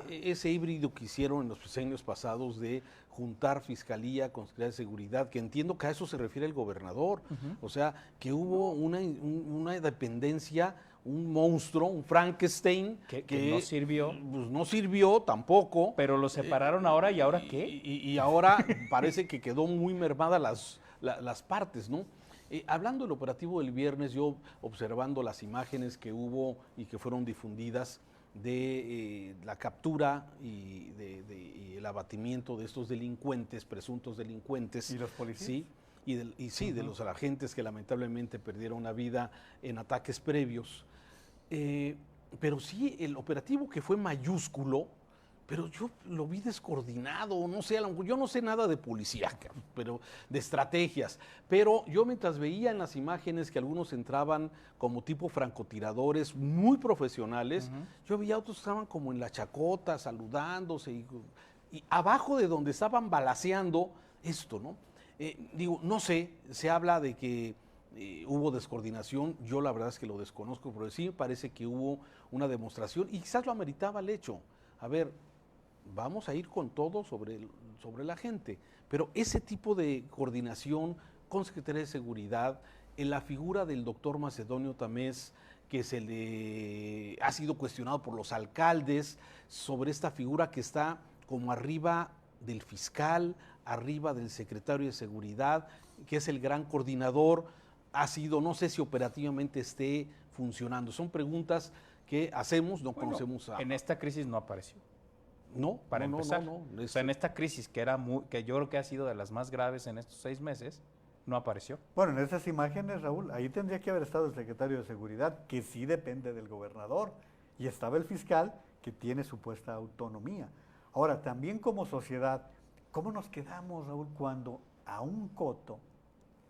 S1: ese híbrido que hicieron en los años pasados de juntar Fiscalía con Secretaría de Seguridad, que entiendo que a eso se refiere el gobernador, o sea, que hubo una dependencia, un monstruo, un Frankenstein,
S2: que no sirvió.
S1: Pues no sirvió tampoco.
S2: Pero lo separaron ahora, ¿y ahora qué?
S1: Y ahora parece que quedó muy mermada las partes, ¿no? Hablando del operativo del viernes, yo observando las imágenes que hubo y que fueron difundidas de la captura y el abatimiento de estos delincuentes, presuntos delincuentes.
S3: ¿Y los policías?
S1: Sí, de los agentes que lamentablemente perdieron la vida en ataques previos. Pero sí, el operativo que fue mayúsculo, pero yo lo vi descoordinado, no sé, yo no sé nada de policía, pero de estrategias, pero yo mientras veía en las imágenes que algunos entraban como tipo francotiradores muy profesionales, yo veía otros que estaban como en la chacota, saludándose, y abajo de donde estaban balaceando esto, ¿no? No sé, se habla de que hubo descoordinación, yo la verdad es que lo desconozco, pero sí me parece que hubo una demostración y quizás lo ameritaba el hecho. A ver, vamos a ir con todo sobre la gente, pero ese tipo de coordinación con Secretaría de Seguridad, en la figura del doctor Macedonio Tamés, que se le ha sido cuestionado por los alcaldes sobre esta figura que está como arriba del fiscal, arriba del secretario de Seguridad, que es el gran coordinador, ha sido, no sé si operativamente esté funcionando. Son preguntas ¿Qué hacemos? No conocemos a...
S2: En esta crisis no apareció.
S1: No,
S2: para empezar.
S1: no.
S2: O sea, en esta crisis que yo creo que ha sido de las más graves en estos 6 meses, no apareció.
S3: Bueno, en esas imágenes, Raúl, ahí tendría que haber estado el secretario de Seguridad, que sí depende del gobernador, y estaba el fiscal, que tiene supuesta autonomía. Ahora, también como sociedad, ¿cómo nos quedamos, Raúl, cuando a un coto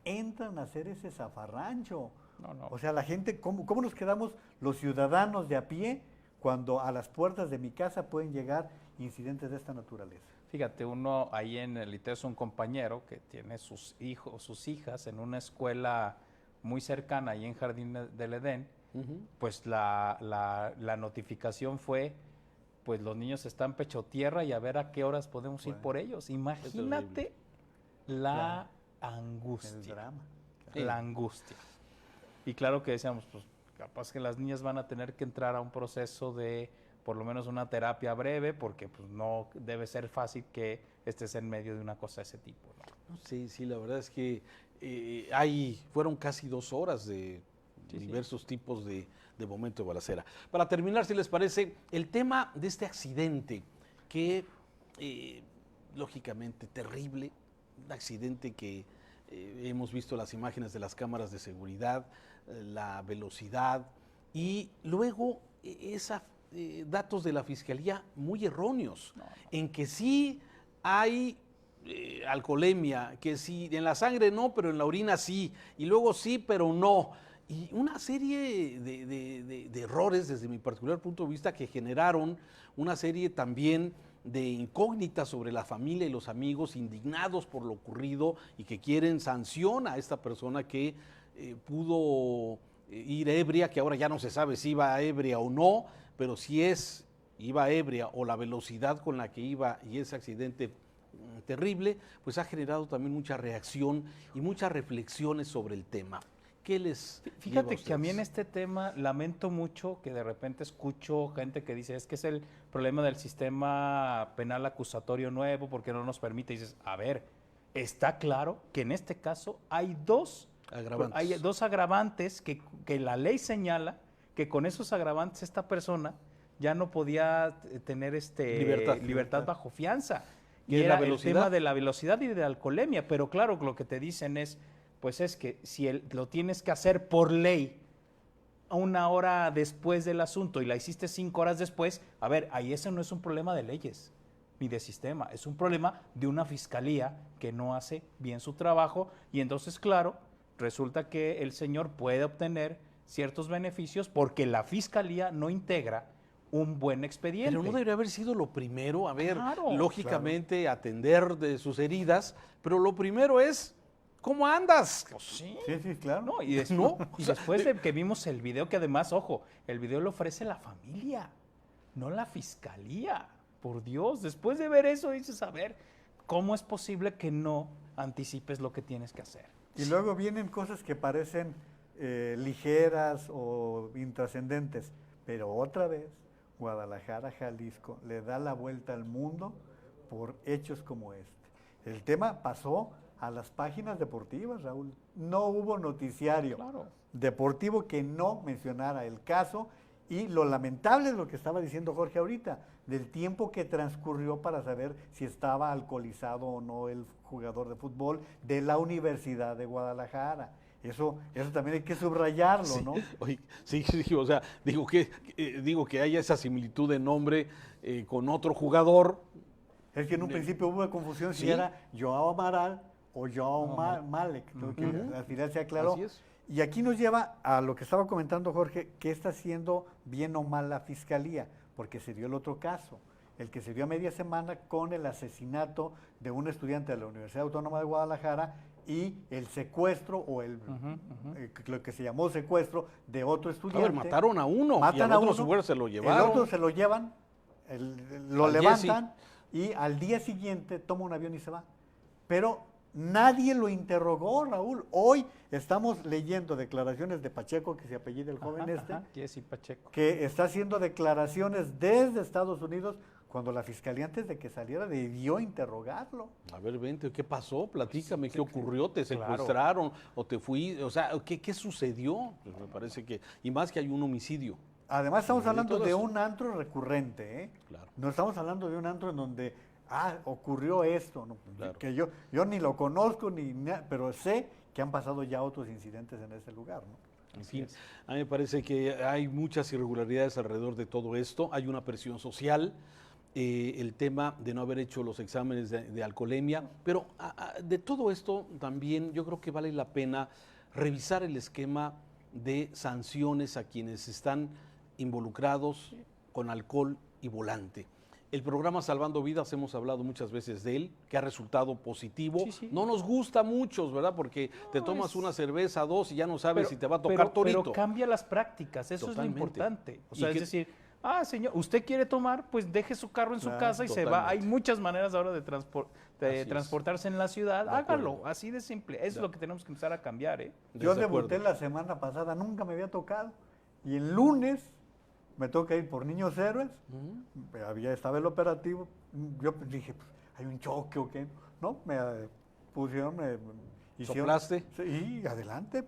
S3: entran a hacer ese zafarrancho?
S2: No.
S3: O sea, la gente, ¿cómo nos quedamos los ciudadanos de a pie cuando a las puertas de mi casa pueden llegar incidentes de esta naturaleza?
S2: Fíjate, uno ahí en el ITES, un compañero que tiene sus hijos, sus hijas en una escuela muy cercana, ahí en Jardín del Edén, pues la notificación fue, pues los niños están pecho tierra y a ver a qué horas podemos ir por ellos. Imagínate la angustia.
S3: El drama.
S2: La angustia. Y claro que decíamos, pues capaz que las niñas van a tener que entrar a un proceso de por lo menos una terapia breve, porque pues no debe ser fácil que estés en medio de una cosa de ese tipo, ¿no?
S1: Sí, la verdad es que fueron casi 2 horas de diversos tipos de momento de balacera. Para terminar, si les parece, el tema de este accidente, que lógicamente terrible, un accidente que hemos visto las imágenes de las cámaras de seguridad, la velocidad, y luego datos de la Fiscalía muy erróneos, en que sí hay alcoholemia, que sí, en la sangre no, pero en la orina sí, y luego sí, pero no. Y una serie de errores desde mi particular punto de vista que generaron una serie también de incógnitas sobre la familia y los amigos indignados por lo ocurrido y que quieren sanción a esta persona que pudo ir ebria, que ahora ya no se sabe si iba ebria o no, pero si iba ebria o la velocidad con la que iba y ese accidente terrible, pues ha generado también mucha reacción y muchas reflexiones sobre el tema. ¿Qué les
S2: Fíjate que a mí en este tema lamento mucho que de repente escucho gente que dice es que es el problema del sistema penal acusatorio nuevo porque no nos permite. Y dices, a ver, está claro que en este caso hay dos agravantes que la ley señala que con esos agravantes esta persona ya no podía tener libertad bajo fianza. Y era el tema de la velocidad y de la alcoholemia. Pero claro, lo que te dicen es, pues es que si lo tienes que hacer por ley 1 hora después del asunto y la hiciste 5 horas después, a ver, ahí ese no es un problema de leyes ni de sistema, es un problema de una fiscalía que no hace bien su trabajo y entonces, claro, resulta que el señor puede obtener ciertos beneficios porque la fiscalía no integra un buen expediente.
S1: Pero no debería haber sido lo primero, lógicamente atender de sus heridas, pero lo primero es, ¿cómo andas?
S2: Pues sí.
S3: Sí, claro.
S2: No, y después de que vimos el video, que además, ojo, el video lo ofrece la familia, no la fiscalía. Por Dios, después de ver eso dices, a ver, ¿cómo es posible que no anticipes lo que tienes que hacer?
S3: Y luego vienen cosas que parecen ligeras o intrascendentes, pero otra vez Guadalajara, Jalisco, le da la vuelta al mundo por hechos como este. El tema pasó a las páginas deportivas, Raúl. No hubo noticiario deportivo que no mencionara el caso y lo lamentable es lo que estaba diciendo Jorge ahorita, del tiempo que transcurrió para saber si estaba alcoholizado o no el jugador de fútbol de la Universidad de Guadalajara. Eso también hay que subrayarlo, ¿no?
S1: Oye, sí, o sea, digo que haya esa similitud de nombre con otro jugador.
S3: Es que en un principio hubo confusión si era Joao Amaral o Joao Malek, ¿no? Que al final se aclaró.
S1: Así es.
S3: Y aquí nos lleva a lo que estaba comentando Jorge, ¿qué está haciendo bien o mal la Fiscalía? Porque se dio el otro caso, el que se dio a media semana con el asesinato de un estudiante de la Universidad Autónoma de Guadalajara y el secuestro o lo que se llamó secuestro de otro estudiante.
S1: A ver, mataron a uno y al otro se lo llevaron.
S3: El otro se lo llevan, lo levantan y al día siguiente toma un avión y se va. Pero nadie lo interrogó, Raúl. Hoy estamos leyendo declaraciones de Pacheco, que se apellida el joven
S2: Jesse Pacheco,
S3: que está haciendo declaraciones desde Estados Unidos, cuando la Fiscalía antes de que saliera debió interrogarlo.
S1: A ver, vente, ¿qué pasó? Platícame, ¿qué ocurrió? ¿Te secuestraron o te fui? O sea, ¿qué sucedió? Pues me parece que, y más que hay un homicidio.
S3: Además estamos
S1: De
S3: hablando
S1: todo
S3: de
S1: eso.
S3: un antro recurrente, ¿eh?
S1: Claro.
S3: No estamos hablando de un antro en donde, ocurrió esto, ¿no?
S1: Claro.
S3: Que yo ni lo conozco, pero sé que han pasado ya otros incidentes en ese lugar, ¿no?
S1: En fin, a mí me parece que hay muchas irregularidades alrededor de todo esto. Hay una presión social, el tema de no haber hecho los exámenes de alcoholemia, pero de todo esto también yo creo que vale la pena revisar el esquema de sanciones a quienes están involucrados con alcohol y volante. El programa Salvando Vidas, hemos hablado muchas veces de él, que ha resultado positivo.
S2: Sí, sí.
S1: No nos gusta a muchos, ¿verdad? Porque te tomas una cerveza, dos y ya no sabes si te va a tocar torito.
S2: Pero cambia las prácticas, eso
S1: Totalmente.
S2: es lo importante. O
S1: ¿Y
S2: sea, es
S1: qué?
S2: decir, señor, usted quiere tomar, pues deje su carro en su
S3: Claro,
S2: casa y se va.
S1: totalmente.
S2: Hay muchas maneras ahora de
S1: Así es.
S2: transportarse en la ciudad.
S1: De
S2: Hágalo,
S1: acuerdo.
S2: así de simple. Eso es lo que tenemos que empezar a cambiar, ¿eh?
S3: Yo
S1: De
S3: debuté
S1: acuerdo.
S3: la semana pasada, nunca me había tocado. Y el lunes me toca ir por Niños Héroes. Estaba el operativo. Yo dije, pues, ¿hay un choque o qué? No, me pusieron,
S1: ¿Soplaste?
S3: Sí, adelante.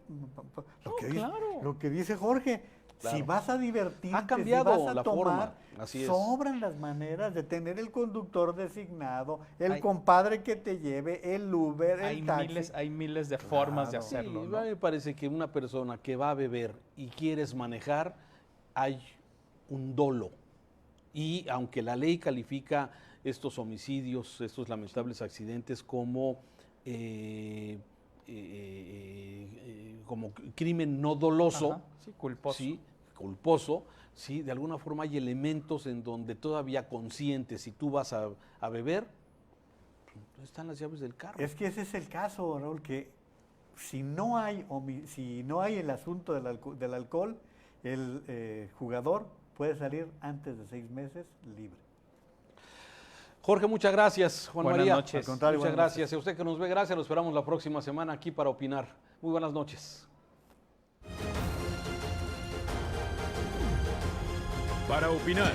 S2: No, claro.
S3: Lo que dice Jorge,
S1: Claro.
S3: si vas a divertirte,
S1: Ha cambiado
S3: si vas a
S1: la
S3: tomar,
S1: forma, así es.
S3: sobran las maneras de tener el conductor designado, el
S2: Hay-
S3: compadre que te lleve, el Uber,
S2: Hay
S3: el taxi.
S2: miles de formas de
S3: Claro.
S2: hacerlo.
S1: Sí,
S2: ¿no?
S1: a mí me parece que una persona que va a beber y quieres manejar, hay un dolo. Y aunque la ley califica estos homicidios, estos lamentables accidentes como como crimen no doloso,
S2: Ajá, sí, culposo.
S1: sí, culposo, sí, de alguna forma hay elementos en donde todavía conscientes, si tú vas a beber, ¿dónde están las llaves del carro?
S3: Es que ese es el caso, Raúl, que si no hay el asunto del alcohol, el jugador puede salir antes de 6 meses libre.
S1: Jorge, muchas gracias. Juan
S2: Buenas
S1: María,
S2: noches.
S3: Al contrario,
S1: muchas
S3: buenas
S1: gracias. Y a usted que nos ve, gracias. Lo esperamos la próxima semana aquí para opinar. Muy buenas noches.
S4: Para opinar